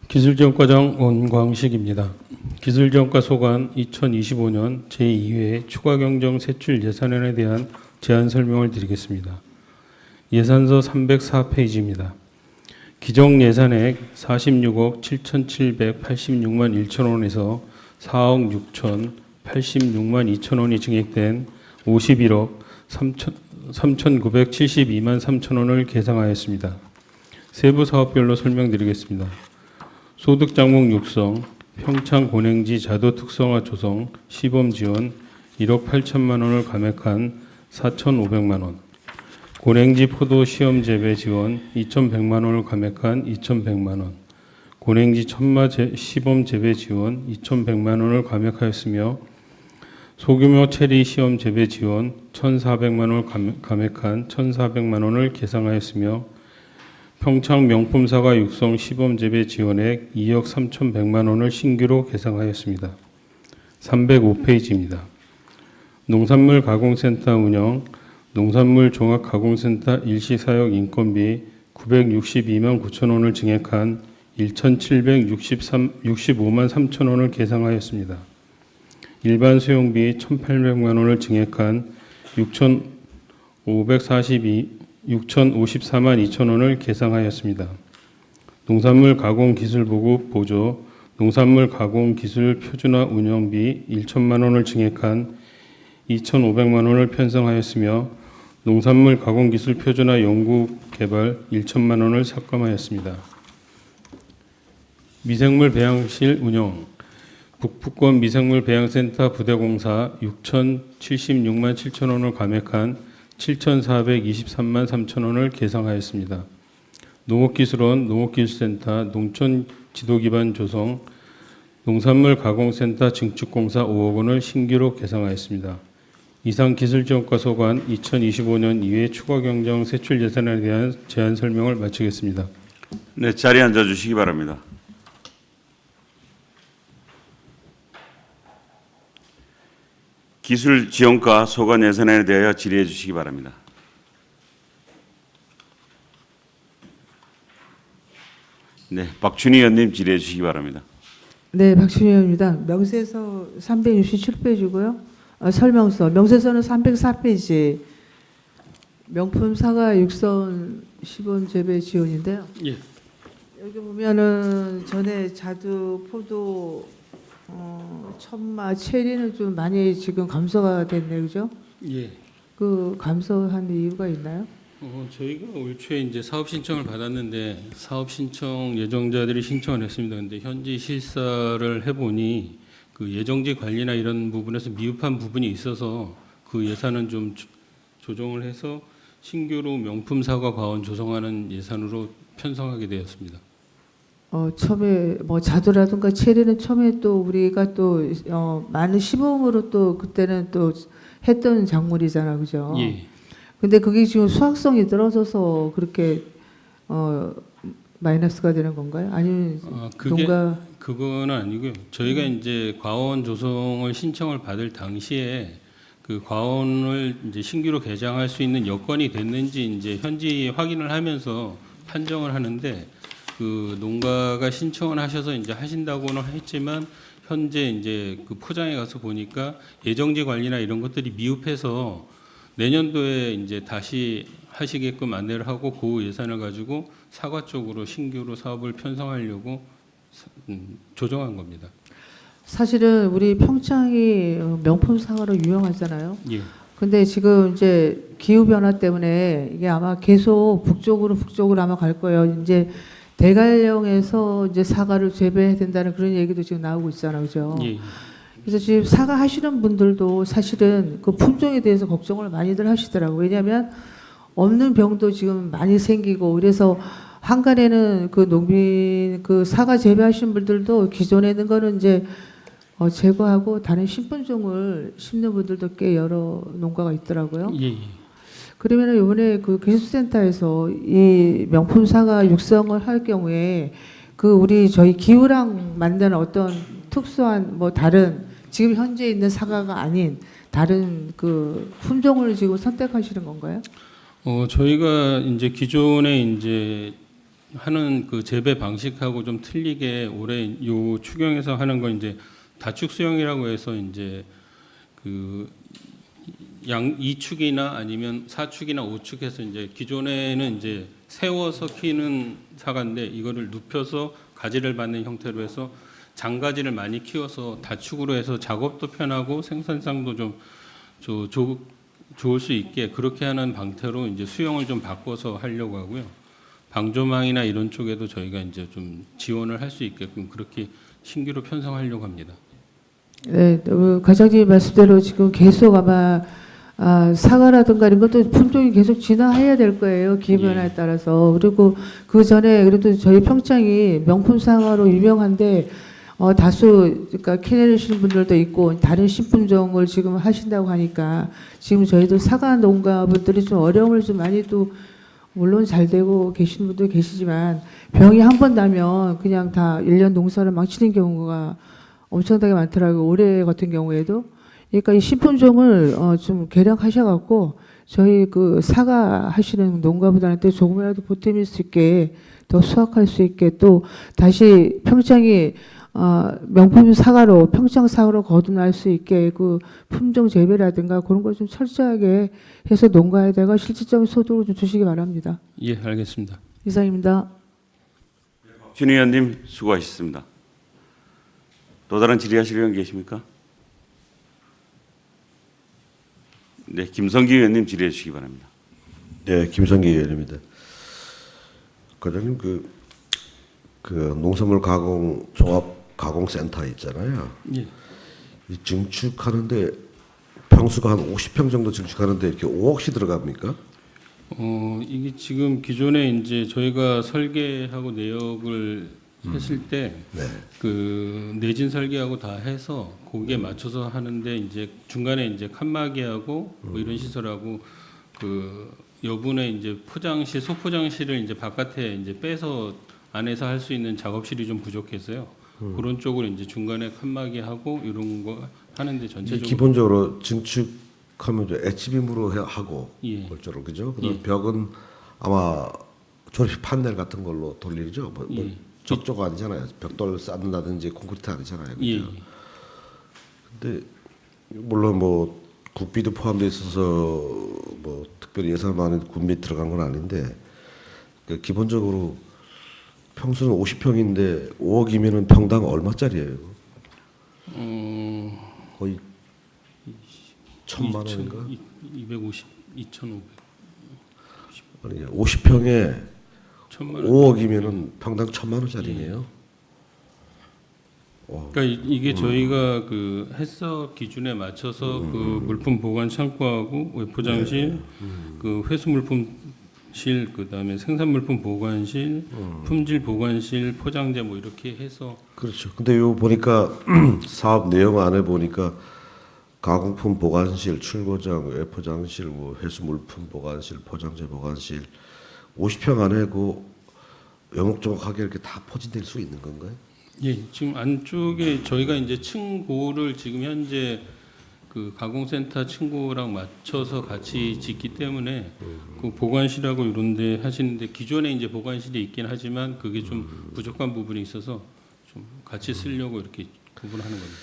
Speaker 10: 기술지원과장 원광식입니다. 기술지원과 소관 2025년 제2회 추가경정 세출 예산안에 대한 제안 설명을 드리겠습니다. 예산서 304페이지입니다. 기정 예산액 46억 7,786만 1천 원에서 4억 6,086만 2천 원이 증액된 51억 3,972만 3천 원을 계상하였습니다. 세부 사업별로 설명드리겠습니다. 소득 장목 육성, 평창 고냉지 자도 특성화 조성, 시범 지원 1억 8천만 원을 감액한 4,500만 원, 고냉지 포도 시험 재배 지원 2,100만 원을 감액한 2,100만 원, 고냉지 천마 시범 재배 지원 2,100만 원을 감액하였으며 소규모 체리 시험 재배 지원 1,400만 원을 감액한 1,400만 원을 계상하였으며 평창 명품 사과 육성 시범 재배 지원액 2억 3,100만 원을 신규로 계상하였습니다. 305페이지입니다. 농산물 가공센터 운영, 농산물 종합가공센터 일시 사역 인건비 962만 9천 원을 증액한 1,765만 3천 원을 계상하였습니다. 일반 수용비 1,800만 원을 증액한 6,054만 2천 원을 계상하였습니다. 농산물 가공 기술 보급 보조, 농산물 가공 기술 표준화 운영비 1천만 원을 증액한 2,500만 원을 편성하였으며 농산물 가공 기술 표준화 연구 개발 1천만 원을 삭감하였습니다. 미생물 배양실 운영, 북부권 미생물 배양센터 부대공사 6,076만 7천 원을 감액한 7,423만 3천 원을 계상하였습니다. 농업기술원 농업기술센터 농촌 지도기반 조성, 농산물 가공센터 증축공사 5억 원을 신규로 계상하였습니다. 이상 기술지원과 소관 2025년 2회 추가경정 세출 예산에 대한 제안 설명을 마치겠습니다.
Speaker 1: 네, 자리에 앉아 주시기 바랍니다. 기술지원과 소관 예산안에 대하여 질의해 주시기 바랍니다. 네, 박준희 의원님 질의해 주시기 바랍니다.
Speaker 4: 네, 박준희 의원입니다. 명세서 367페이지고요. 설명서, 명세서는 304페이지. 명품 사과 육선 시범 재배 지원인데요.
Speaker 10: 예.
Speaker 4: 여기 보면은 전에 자두, 포도, 천마, 체리는 좀 많이 지금 감소가 됐네요, 그죠?
Speaker 10: 예.
Speaker 4: 그 감소한 이유가 있나요?
Speaker 10: 저희가 올 초에 이제 사업 신청을 받았는데 사업 신청 예정자들이 신청을 했습니다. 근데 현지 실사를 해보니 그 예정지 관리나 이런 부분에서 미흡한 부분이 있어서 그 예산은 좀 조정을 해서 신규로 명품 사과 과원 조성하는 예산으로 편성하게 되었습니다.
Speaker 4: 처음에 뭐 자두라든가 체리는 처음에 또 우리가 또 많은 시범으로 또 그때는 또 했던 작물이잖아, 그죠?
Speaker 10: 예.
Speaker 4: 근데 그게 지금 수확성이 떨어져서 그렇게 마이너스가 되는 건가요? 아니면
Speaker 10: 그거는 아니고요. 저희가 이제 과원 조성을 신청을 받을 당시에 그 과원을 이제 신규로 개장할 수 있는 여건이 됐는지 이제 현지 확인을 하면서 판정을 하는데 그 농가가 신청을 하셔서 이제 하신다고는 했지만 현재 이제 그 포장에 가서 보니까 예정지 관리나 이런 것들이 미흡해서 내년도에 이제 다시 하시게끔 안내를 하고 그 예산을 가지고 사과 쪽으로 신규로 사업을 편성하려고 조정한 겁니다.
Speaker 4: 사실은 우리 평창이 명품 사과로 유명하잖아요.
Speaker 10: 예.
Speaker 4: 근데 지금 이제 기후 변화 때문에 이게 아마 계속 북쪽으로 아마 갈 거예요. 이제 대관령에서 이제 사과를 재배해야 된다는 그런 얘기도 지금 나오고 있잖아요, 그죠?
Speaker 10: 예.
Speaker 4: 그래서 지금 사과 하시는 분들도 사실은 그 품종에 대해서 걱정을 많이들 하시더라고요. 왜냐하면 없는 병도 지금 많이 생기고 그래서 한간에는 그 농민 그 사과 재배하시는 분들도 기존에 있는 거는 이제 제거하고 다른 신품종을 심는 분들도 꽤 여러 농가가 있더라고요.
Speaker 10: 예, 예.
Speaker 4: 그러면은 이번에 그 기술센터에서 이 명품 사과 육성을 할 경우에 그 우리 저희 기후랑 만드는 어떤 특수한 뭐 다른 지금 현재 있는 사과가 아닌 다른 그 품종을 지금 선택하시는 건가요?
Speaker 10: 저희가 이제 기존에 이제 하는 그 재배 방식하고 좀 틀리게 올해 요 추경에서 하는 건 이제 다축 수용이라고 해서 이제 그 양 2축이나 아니면 4축이나 5축해서 이제 기존에는 이제 세워서 키우는 사과인데 이거를 눕혀서 가지를 받는 형태로 해서 장가지를 많이 키워서 다축으로 해서 작업도 편하고 생산성도 좀 좋을 수 있게 그렇게 하는 방태로 이제 수용을 좀 바꿔서 하려고 하고요. 방조망이나 이런 쪽에도 저희가 이제 좀 지원을 할 수 있게끔 그렇게 신규로 편성하려고 합니다.
Speaker 4: 네, 과장님 말씀대로 지금 계속 아마 사과라든가 이런 것도 품종이 계속 진화해야 될 거예요. 기후변화에 따라서. 그리고 그 전에 그래도 저희 평창이 명품 사과로 유명한데 다수 그러니까 캐내시는 분들도 있고 다른 신품종을 지금 하신다고 하니까 지금 저희도 사과 농가분들이 좀 어려움을 좀 많이 또 물론 잘 되고 계신 분도 계시지만 병이 한 번 나면 그냥 다 1년 농사를 망치는 경우가 엄청나게 많더라고요. 올해 같은 경우에도. 그러니까 이 신품종을 좀 개량하셔갖고 저희 그 사과 하시는 농가분들한테 조금이라도 보탬일 수 있게 더 수확할 수 있게 또 다시 평창이 명품 사과로 평창 사과로 거듭날 수 있게 그 품종 재배라든가 그런 걸 좀 철저하게 해서 농가에다가 실질적인 소득을 좀 주시기 바랍니다.
Speaker 10: 예, 알겠습니다.
Speaker 4: 이상입니다.
Speaker 1: 신 의원님 수고하셨습니다. 또 다른 질의하실 의원 계십니까? 네, 김성기 의원님 질의해 주시기 바랍니다.
Speaker 5: 네, 김성기 의원입니다. 과장님 그 농산물 가공 종합 가공센터 있잖아요.
Speaker 10: 예.
Speaker 5: 이 증축하는데 평수가 한 50평 정도 증축하는데 이렇게 5억씩 들어갑니까?
Speaker 10: 이게 지금 기존에 이제 저희가 설계하고 내역을 했을 때 그 내진 설계하고 다 해서 거기에 맞춰서 하는데 이제 중간에 이제 칸막이하고 뭐 이런 시설하고 그 여분의 이제 포장실 소포장실을 이제 바깥에 이제 빼서 안에서 할 수 있는 작업실이 좀 부족해서요. 그런 쪽으로 이제 중간에 칸막이하고 이런 거 하는데 전체적으로
Speaker 5: 기본적으로 증축하면 HBM으로 하고
Speaker 10: 예.
Speaker 5: 골조로 그죠? 그다음
Speaker 10: 예.
Speaker 5: 벽은 아마 조립 판넬 같은 걸로 돌리죠. 뭐
Speaker 10: 예.
Speaker 5: 적조가 아니잖아요. 벽돌 쌓는다든지 콘크리트 아니잖아요. 그죠?
Speaker 10: 예.
Speaker 5: 근데 물론 뭐 국비도 포함되어 있어서 뭐 특별히 예산 많은 군비 들어간 건 아닌데 그 기본적으로 평수는 50평인데 5억이면은 평당 얼마짜리예요? 거의 1,000만 원인가?
Speaker 10: 250, 2,500.
Speaker 5: 아니 50평에
Speaker 10: 1,000만 원.
Speaker 5: 5억이면은 평당 1,000만 원짜리네요.
Speaker 10: 그러니까 이게 저희가 그 해석 기준에 맞춰서 그 물품 보관 창고하고 외포장실, 그 회수 물품실, 그다음에 생산 물품 보관실, 품질 보관실, 포장재 뭐 이렇게 해서
Speaker 5: 그렇죠. 근데 요 보니까 사업 내용 안에 보니까 가공품 보관실, 출고장, 외포장실, 뭐 회수 물품 보관실, 포장재 보관실 50평 안에 그 영목조목하게 이렇게 다 포진될 수 있는 건가요?
Speaker 10: 예, 지금 안쪽에 저희가 이제 층고를 지금 현재 그 가공센터 층고랑 맞춰서 같이 짓기 때문에 그 보관실하고 이런데 하시는데 기존에 이제 보관실이 있긴 하지만 그게 좀 부족한 부분이 있어서 좀 같이 쓰려고 이렇게 구분하는 겁니다.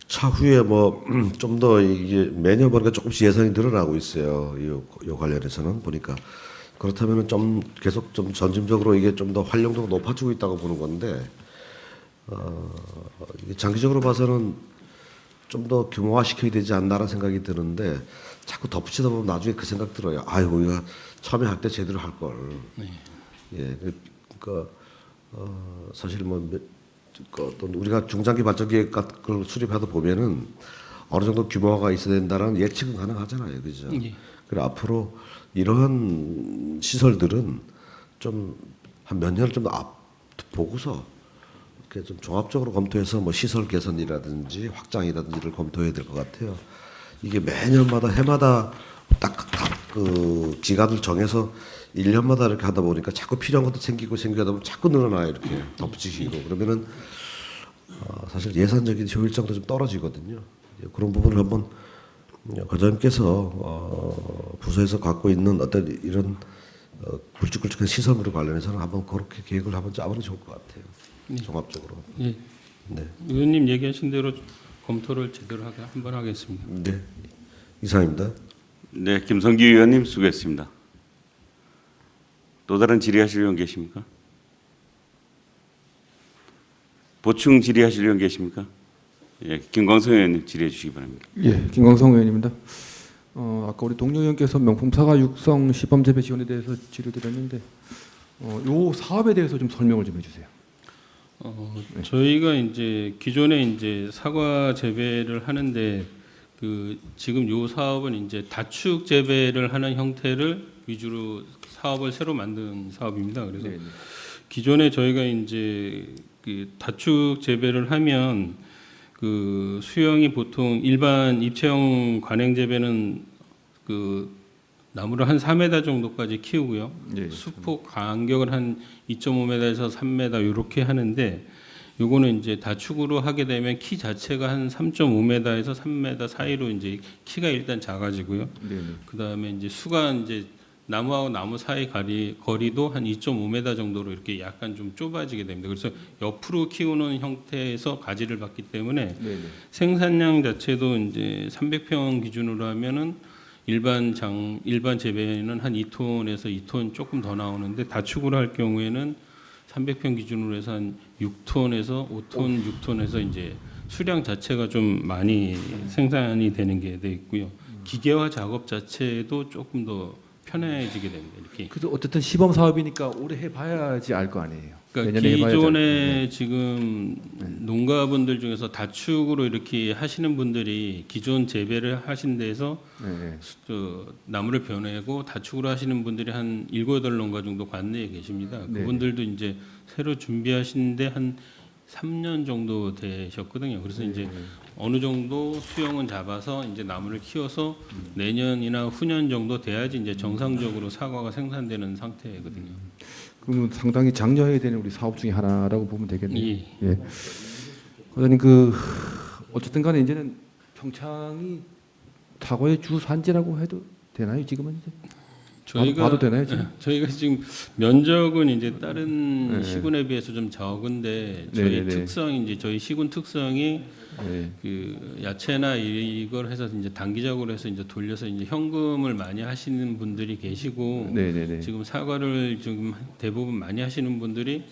Speaker 5: 차후에 뭐 좀 더 이게 매년 보니까 조금씩 예산이 늘어나고 있어요. 요 관련해서는 보니까 그렇다면은 좀 계속 좀 점진적으로 이게 좀 더 활용도가 높아지고 있다고 보는 건데 이게 장기적으로 봐서는 좀 더 규모화 시켜야 되지 않나라는 생각이 드는데 자꾸 덧붙이다 보면 나중에 그 생각 들어요. 아이고 이거 처음에 할 때 제대로 할 걸.
Speaker 10: 네.
Speaker 5: 예, 그러니까 사실 뭐 어떤 우리가 중장기 발전 계획 같은 걸 수립하다 보면은 어느 정도 규모가 있어야 된다는 예측은 가능하잖아요, 그죠?
Speaker 10: 예.
Speaker 5: 그래 앞으로 이러한 시설들은 좀 한 몇 년을 좀 더 보고서 이렇게 좀 종합적으로 검토해서 뭐 시설 개선이라든지 확장이라든지를 검토해야 될 것 같아요. 이게 매년마다 해마다 딱 그 기간을 정해서 1년마다 이렇게 하다 보니까 자꾸 필요한 것도 생기고 생기다 보면 자꾸 늘어나요. 이렇게 덧붙이기로. 그러면은 사실 예산적인 효율성도 좀 떨어지거든요. 그런 부분을 한번 과장님께서 부서에서 갖고 있는 어떤 이런 굵직굵직한 시설물에 관련해서는 한번 그렇게 계획을 한번 짜보는 게 좋을 것 같아요. 종합적으로.
Speaker 10: 예.
Speaker 5: 네.
Speaker 10: 의원님 얘기하신 대로 검토를 제대로 한번 하겠습니다.
Speaker 5: 네. 이상입니다.
Speaker 1: 네, 김성기 의원님 수고했습니다. 또 다른 질의하실 의원 계십니까? 보충 질의하실 의원 계십니까? 예, 김광성 의원님 질의해 주시기 바랍니다.
Speaker 7: 예, 김광성 의원입니다. 아까 우리 동료 의원께서 명품 사과 육성 시범 재배 지원에 대해서 질의드렸는데 요 사업에 대해서 좀 설명을 좀 해주세요.
Speaker 10: 저희가 이제 기존에 이제 사과 재배를 하는데 그 지금 요 사업은 이제 다축 재배를 하는 형태를 위주로 사업을 새로 만든 사업입니다. 그래서
Speaker 7: 네네.
Speaker 10: 기존에 저희가 이제 그 다축 재배를 하면 그 수영이 보통 일반 입체형 관행 재배는 그 나무를 한 4m 정도까지 키우고요.
Speaker 7: 네.
Speaker 10: 수폭 간격을 한 2.5m에서 3m 이렇게 하는데 요거는 이제 다축으로 하게 되면 키 자체가 한 3.5m에서 3m 사이로 이제 키가 일단 작아지고요.
Speaker 7: 네네.
Speaker 10: 그다음에 이제 수가 이제 나무하고 나무 사이 거리도 한 2.5m 정도로 이렇게 약간 좀 좁아지게 됩니다. 그래서 옆으로 키우는 형태에서 가지를 받기 때문에
Speaker 7: 네네.
Speaker 10: 생산량 자체도 이제 300평 기준으로 하면은 일반 재배는 한 2톤에서 2톤 조금 더 나오는데 다축으로 할 경우에는 300평 기준으로 해서 한 6톤에서 5톤, 6톤에서 이제 수량 자체가 좀 많이 생산이 되는 게 돼 있고요. 기계화 작업 자체도 조금 더 편해지게 됩니다. 이렇게.
Speaker 7: 그래서 어쨌든 시범 사업이니까 올해 해봐야지 알 거 아니에요.
Speaker 10: 그러니까
Speaker 7: 내년에 해봐야지
Speaker 10: 기존에 지금 농가분들 중에서 다축으로 이렇게 하시는 분들이 기존 재배를 하신 데서
Speaker 7: 네.
Speaker 10: 나무를 변해고 다축으로 하시는 분들이 한 7, 8농가 정도 관내에 계십니다.
Speaker 7: 네.
Speaker 10: 그분들도 이제 새로 준비하시는데 한 3년 정도 되셨거든요. 그래서 이제 어느 정도 수용은 잡아서 이제 나무를 키워서 내년이나 후년 정도 돼야지 이제 정상적으로 사과가 생산되는 상태거든요.
Speaker 7: 그러면 상당히 장려해야 되는 우리 사업 중에 하나라고 보면 되겠네요.
Speaker 10: 예.
Speaker 7: 예. 과장님 그 어쨌든 간에 이제는 평창이 사과의 주 산지라고 해도 되나요? 지금은 이제 봐도 되나요? 지금?
Speaker 10: 저희가 지금 면적은 이제 다른
Speaker 7: 네.
Speaker 10: 시군에 비해서 좀 적은데 저희
Speaker 7: 네네네.
Speaker 10: 특성이 이제 저희 시군 특성이
Speaker 7: 네.
Speaker 10: 그 야채나 이걸 해서 이제 단기적으로 해서 이제 돌려서 이제 현금을 많이 하시는 분들이 계시고
Speaker 7: 네네네.
Speaker 10: 지금 사과를 지금 대부분 많이 하시는 분들이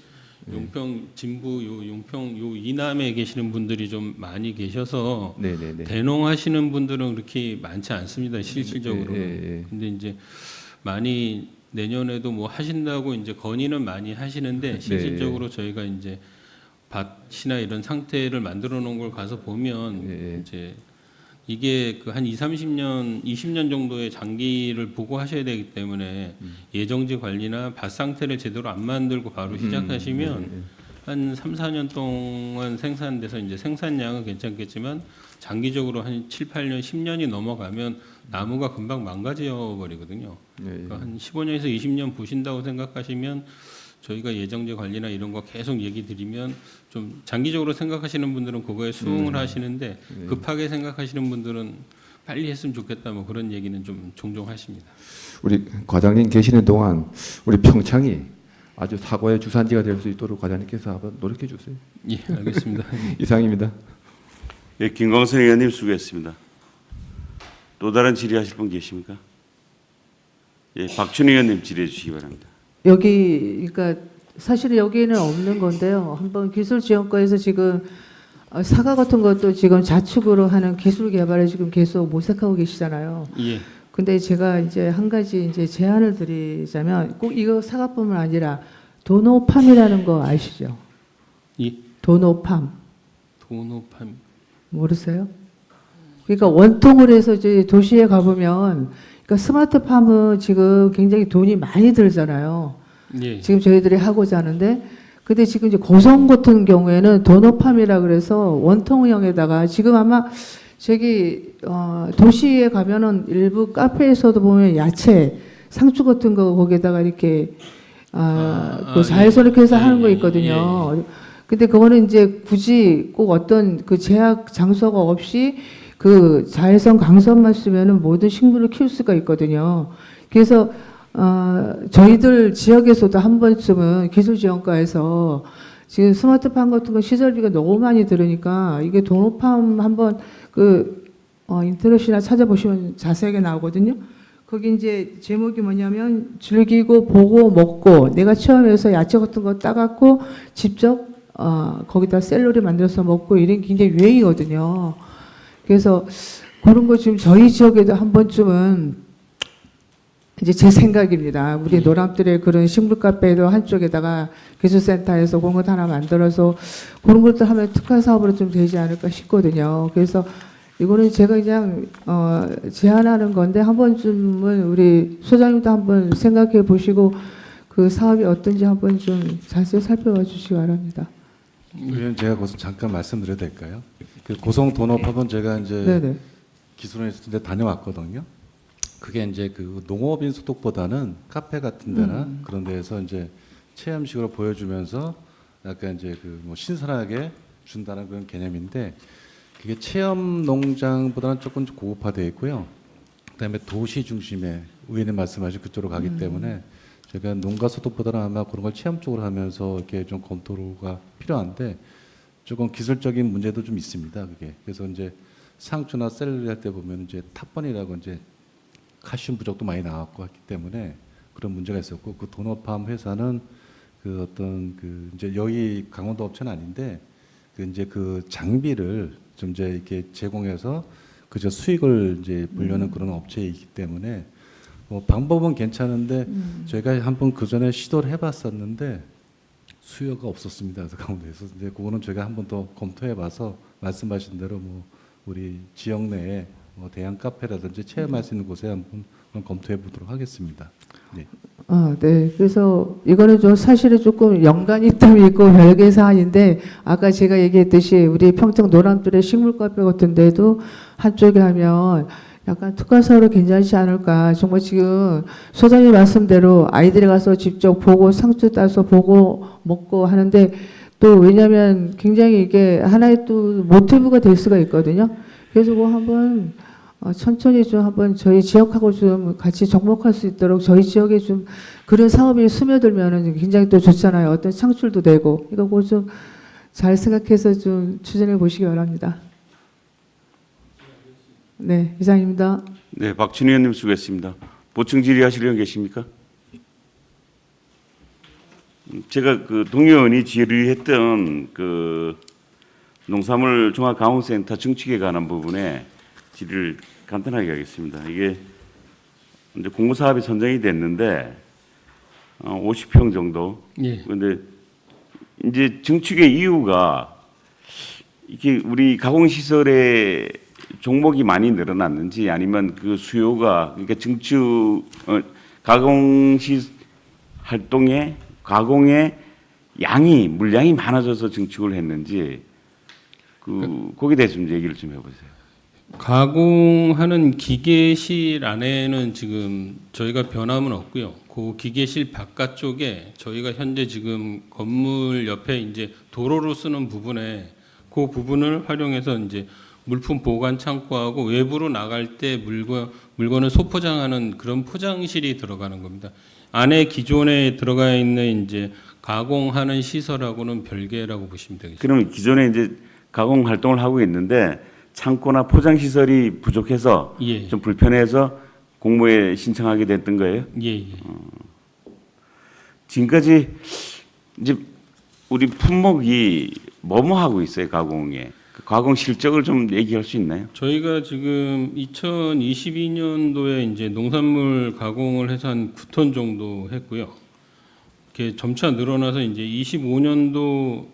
Speaker 10: 용평 진부 요 용평 요 이남에 계시는 분들이 좀 많이 계셔서
Speaker 7: 네네네.
Speaker 10: 대농하시는 분들은 그렇게 많지 않습니다 실질적으로.
Speaker 7: 예.
Speaker 10: 근데 이제 많이 내년에도 뭐 하신다고 이제 건의는 많이 하시는데 실질적으로 저희가 이제 밭이나 이런 상태를 만들어 놓은 걸 가서 보면 이제 이게 그 한 20년 정도의 장기를 보고 하셔야 되기 때문에 예정지 관리나 밭 상태를 제대로 안 만들고 바로 시작하시면 한 3, 4년 동안 생산돼서 이제 생산량은 괜찮겠지만 장기적으로 한 7, 8년, 10년이 넘어가면 나무가 금방 망가져 버리거든요. 그러니까 한 15년에서 20년 보신다고 생각하시면 저희가 예정지 관리나 이런 거 계속 얘기 드리면 좀 장기적으로 생각하시는 분들은 그거에 수긍을 하시는데 급하게 생각하시는 분들은 빨리 했으면 좋겠다 뭐 그런 얘기는 좀 종종 하십니다.
Speaker 7: 우리 과장님 계시는 동안 우리 평창이 아주 사과의 주산지가 될 수 있도록 과장님께서 한번 노력해 주세요.
Speaker 10: 예, 알겠습니다.
Speaker 7: 이상입니다.
Speaker 1: 예, 김광선 의원님 수고했습니다. 또 다른 질의하실 분 계십니까? 예, 박춘희 의원님 질의해 주시기 바랍니다.
Speaker 4: 여기 그러니까 사실 여기는 없는 건데요. 한번 기술지원과에서 지금 사과 같은 것도 지금 자축으로 하는 기술 개발을 지금 계속 모색하고 계시잖아요.
Speaker 10: 예.
Speaker 4: 근데 제가 이제 한 가지 이제 제안을 드리자면 꼭 이거 사과뿐만 아니라 도노팜이라는 거 아시죠?
Speaker 10: 예.
Speaker 4: 도노팜
Speaker 10: 도노팜
Speaker 4: 모르세요? 그러니까 원통을 해서 이제 도시에 가보면 그러니까 스마트팜은 지금 굉장히 돈이 많이 들잖아요.
Speaker 10: 예.
Speaker 4: 지금 저희들이 하고자 하는데 근데 지금 이제 고성 같은 경우에는 도너팜이라 그래서 원통형에다가 지금 아마 저기 도시에 가면은 일부 카페에서도 보면 야채, 상추 같은 거 거기에다가 이렇게 그 자외선 이렇게 해서 하는 거 있거든요. 근데 그거는 이제 굳이 꼭 어떤 그 제약 장소가 없이 그 자외선 강선만 쓰면은 모든 식물을 키울 수가 있거든요. 그래서 저희들 지역에서도 한 번쯤은 기술지원과에서 지금 스마트팜 같은 거 시설비가 너무 많이 들으니까 이게 도노팜 한번 그 인터넷이나 찾아보시면 자세하게 나오거든요. 거기 이제 제목이 뭐냐면 즐기고 보고 먹고 내가 체험해서 야채 같은 거 따갖고 직접 거기다 샐러리 만들어서 먹고 이런 굉장히 유행이거든요. 그래서 그런 거 지금 저희 지역에도 한 번쯤은 이제 제 생각입니다. 우리 노람들의 그런 식물 카페도 한쪽에다가 기술센터에서 그런 것 하나 만들어서 그런 것도 하면 특화 사업으로 좀 되지 않을까 싶거든요. 그래서 이거는 제가 그냥 제안하는 건데 한 번쯤은 우리 소장님도 한번 생각해 보시고 그 사업이 어떤지 한번 좀 자세히 살펴봐 주시기 바랍니다.
Speaker 11: 의원님 제가 거기서 잠깐 말씀드려도 될까요? 그 고성 도너팝은 제가 이제
Speaker 4: 네네.
Speaker 11: 기술원에 있을 때 다녀왔거든요. 그게 이제 그 농업인 소득보다는 카페 같은 데나 그런 데에서 이제 체험식으로 보여주면서 약간 이제 그 뭐 신선하게 준다는 그런 개념인데 그게 체험 농장보다는 조금 고급화되어 있고요. 그다음에 도시 중심에 의원님 말씀하신 그쪽으로 가기 때문에 제가 농가 소득보다는 아마 그런 걸 체험 쪽으로 하면서 이렇게 좀 검토가 필요한데 조금 기술적인 문제도 좀 있습니다. 그게 그래서 이제 상추나 샐러리 할 때 보면 이제 탑번이라고 이제 칼슘 부족도 많이 나왔고 했기 때문에 그런 문제가 있었고 그 도너팜 회사는 그 어떤 그 이제 여기 강원도 업체는 아닌데 그 이제 그 장비를 좀 이제 이렇게 제공해서 그저 수익을 이제 보려는 그런 업체이기 때문에 뭐 방법은 괜찮은데 저희가 한번 그 전에 시도를 해봤었는데 수요가 없었습니다. 그래서 강원도에서 근데 그거는 저희가 한번 더 검토해봐서 말씀하신 대로 뭐 우리 지역 내에 뭐 대형 카페라든지 체험할 수 있는 곳에 한번 검토해 보도록 하겠습니다. 네.
Speaker 4: 네. 그래서 이거는 좀 사실은 조금 연관이점이 있고 별개 사안인데 아까 제가 얘기했듯이 우리 평택 노란돌의 식물 카페 같은 데도 한쪽에 하면 약간 특화사로 괜찮지 않을까. 정말 지금 소장님 말씀대로 아이들이 가서 직접 보고 상추 따서 보고 먹고 하는데 또 왜냐하면 굉장히 이게 하나의 또 모티브가 될 수가 있거든요. 그래서 뭐 한번 천천히 좀 한번 저희 지역하고 좀 같이 접목할 수 있도록 저희 지역에 좀 그런 사업이 스며들면은 굉장히 또 좋잖아요. 어떤 창출도 되고 이거 뭐 좀 잘 생각해서 좀 추진해 보시기 바랍니다. 네, 이상입니다.
Speaker 1: 네, 박춘희 의원님 수고했습니다. 보충 질의하실 의원 계십니까? 제가 그 동의원이 질의했던 그 농산물 종합강원센터 증축에 관한 부분에 질의를 간단하게 하겠습니다. 이게 이제 공모 사업이 선정이 됐는데 50평 정도.
Speaker 10: 예.
Speaker 1: 그런데 이제 증축의 이유가 이게 우리 가공시설의 종목이 많이 늘어났는지 아니면 그 수요가 그러니까 증축 가공시 활동의 가공의 양이 물량이 많아져서 증축을 했는지 거기에 대해서 좀 얘기를 좀 해보세요.
Speaker 10: 가공하는 기계실 안에는 지금 저희가 변함은 없고요. 그 기계실 바깥쪽에 저희가 현재 지금 건물 옆에 이제 도로로 쓰는 부분에 그 부분을 활용해서 이제 물품 보관 창고하고 외부로 나갈 때 물건을 소포장하는 그런 포장실이 들어가는 겁니다. 안에 기존에 들어가 있는 이제 가공하는 시설하고는 별개라고 보시면 되겠습니다.
Speaker 1: 그러면 기존에 이제 가공 활동을 하고 있는데 창고나 포장 시설이 부족해서
Speaker 10: 예.
Speaker 1: 좀 불편해서 공모에 신청하게 됐던 거예요?
Speaker 10: 예.
Speaker 1: 지금까지 이제 우리 품목이 뭐뭐 하고 있어요, 가공에? 그 가공 실적을 좀 얘기할 수 있나요?
Speaker 10: 저희가 지금 2022년도에 이제 농산물 가공을 해서 한 9톤 정도 했고요. 이렇게 점차 늘어나서 이제 25년도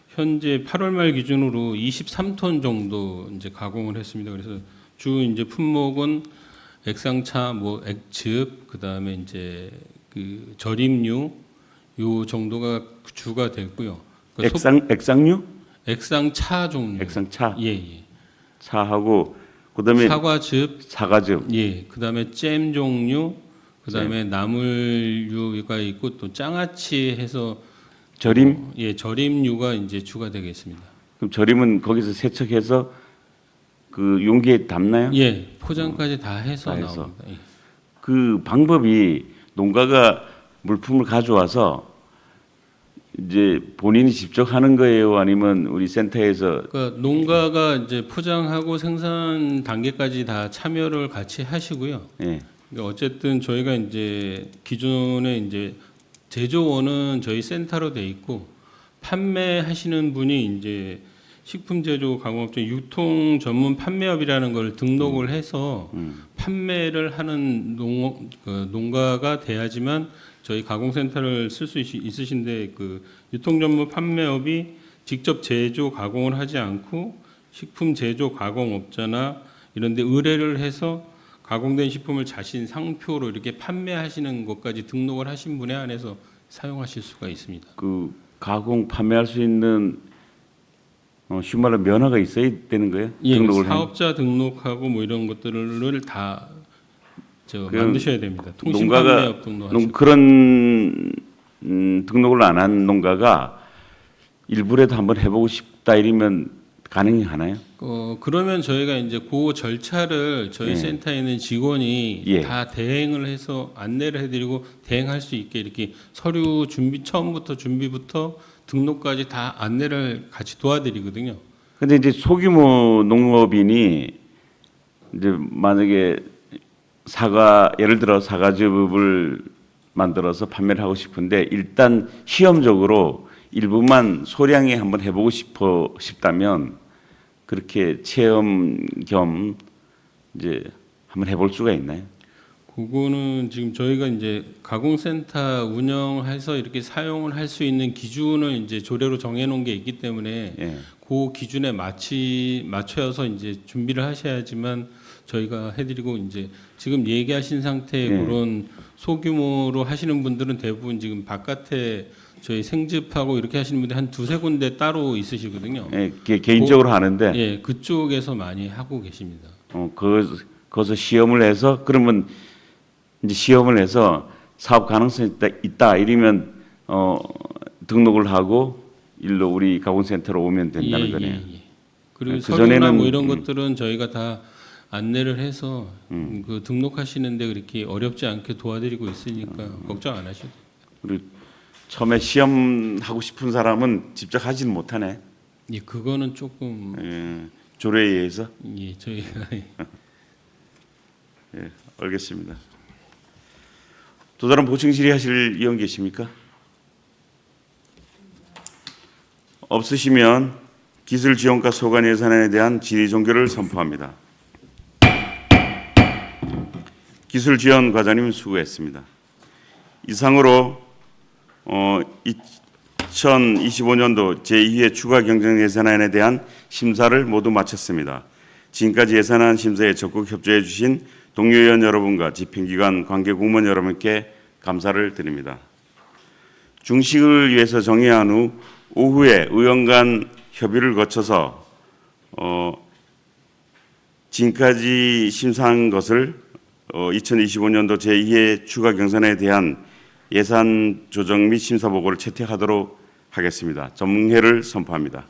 Speaker 10: 현재 8월 말 기준으로 23톤 정도 이제 가공을 했습니다. 그래서 주 이제 품목은 액상차, 뭐 액즙, 그다음에 이제 그 절임류 요 정도가 주가 됐고요. 그
Speaker 1: 액상류?
Speaker 10: 액상차 종류.
Speaker 1: 액상차.
Speaker 10: 예.
Speaker 1: 차하고 그다음에
Speaker 10: 사과즙. 예. 그다음에 잼 종류. 그다음에 나물류가 있고 또 장아찌 해서
Speaker 1: 절임?
Speaker 10: 예, 절임류가 이제 추가되겠습니다.
Speaker 1: 그럼 절임은 거기서 세척해서 그 용기에 담나요?
Speaker 10: 예, 포장까지 다 해서
Speaker 1: 다 해서.
Speaker 10: 나옵니다. 예.
Speaker 1: 그 방법이 농가가 물품을 가져와서 이제 본인이 직접 하는 거예요, 아니면 우리 센터에서?
Speaker 10: 그러니까 농가가 이제 포장하고 생산 단계까지 다 참여를 같이 하시고요.
Speaker 1: 예.
Speaker 10: 그러니까 어쨌든 저희가 이제 기존에 이제 제조원은 저희 센터로 돼 있고 판매하시는 분이 이제 식품 제조 가공업체 유통 전문 판매업이라는 걸 등록을 해서 판매를 하는 농가가 돼야지만 저희 가공센터를 쓸 수 있으신데 그 유통 전문 판매업이 직접 제조 가공을 하지 않고 식품 제조 가공업자나 이런 데 의뢰를 해서 가공된 식품을 자신 상표로 이렇게 판매하시는 것까지 등록을 하신 분에 한해서 사용하실 수가 있습니다.
Speaker 1: 그 가공 판매할 수 있는 쉬운 말로 면허가 있어야 되는 거예요?
Speaker 10: 예,
Speaker 1: 등록을
Speaker 10: 사업자 등록하고 뭐 이런 것들을 다
Speaker 1: 그냥
Speaker 10: 만드셔야 됩니다. 통신
Speaker 1: 농가가
Speaker 10: 판매업 등록하시고.
Speaker 1: 그런 등록을 안 한 농가가 일부라도 한번 해보고 싶다 이러면 가능하나요?
Speaker 10: 그러면 저희가 이제 그 절차를 저희
Speaker 1: 예.
Speaker 10: 센터에 있는 직원이
Speaker 1: 예.
Speaker 10: 다 대행을 해서 안내를 해드리고 대행할 수 있게 이렇게 서류 준비 처음부터 준비부터 등록까지 다 안내를 같이 도와드리거든요.
Speaker 1: 근데 이제 소규모 농업인이 이제 만약에 예를 들어 사과즙을 만들어서 판매를 하고 싶은데 일단 시험적으로 일부만 소량에 한번 해보고 싶다면 그렇게 체험 겸 이제 한번 해볼 수가 있나요?
Speaker 10: 그거는 지금 저희가 이제 가공센터 운영해서 이렇게 사용을 할 수 있는 기준을 이제 조례로 정해놓은 게 있기 때문에
Speaker 1: 예.
Speaker 10: 그 기준에 맞춰서 이제 준비를 하셔야지만 저희가 해드리고 이제 지금 얘기하신 상태의
Speaker 1: 예.
Speaker 10: 그런 소규모로 하시는 분들은 대부분 지금 바깥에 저희 생즙하고 이렇게 하시는 분들 한 두세 군데 따로 있으시거든요.
Speaker 1: 예, 개인적으로 하는데
Speaker 10: 예, 그쪽에서 많이 하고 계십니다.
Speaker 1: 거기서 시험을 해서 그러면 이제 시험을 해서 사업 가능성이 있다 이러면 등록을 하고 일로 우리 가공센터로 오면 된다는 거네요.
Speaker 10: 그리고
Speaker 1: 그
Speaker 10: 서류나
Speaker 1: 전에는
Speaker 10: 뭐 이런 것들은 저희가 다 안내를 해서 그 등록하시는데 그렇게 어렵지 않게 도와드리고 있으니까 걱정 안 하셔도 돼요.
Speaker 1: 그리고 처음에 시험 하고 싶은 사람은 직접 하지는 못하네.
Speaker 10: 예, 그거는 조금
Speaker 1: 조례에 의해서.
Speaker 10: 예, 저희가
Speaker 1: 예, 알겠습니다. 또 다른 보충 질의하실 의원 계십니까? 없으시면 기술 지원과 소관 예산안에 대한 질의 종결을 선포합니다. 기술 지원 과장님 수고했습니다. 이상으로 2025년도 제2회 추가 경정 예산안에 대한 심사를 모두 마쳤습니다. 지금까지 예산안 심사에 적극 협조해 주신 동료 의원 여러분과 집행기관 관계 공무원 여러분께 감사를 드립니다. 중식을 위해서 정의한 후 오후에 의원 간 협의를 거쳐서 지금까지 심사한 것을 2025년도 제2회 추가 경선에 대한 예산 조정 및 심사 보고를 채택하도록 하겠습니다. 전문회를 선포합니다.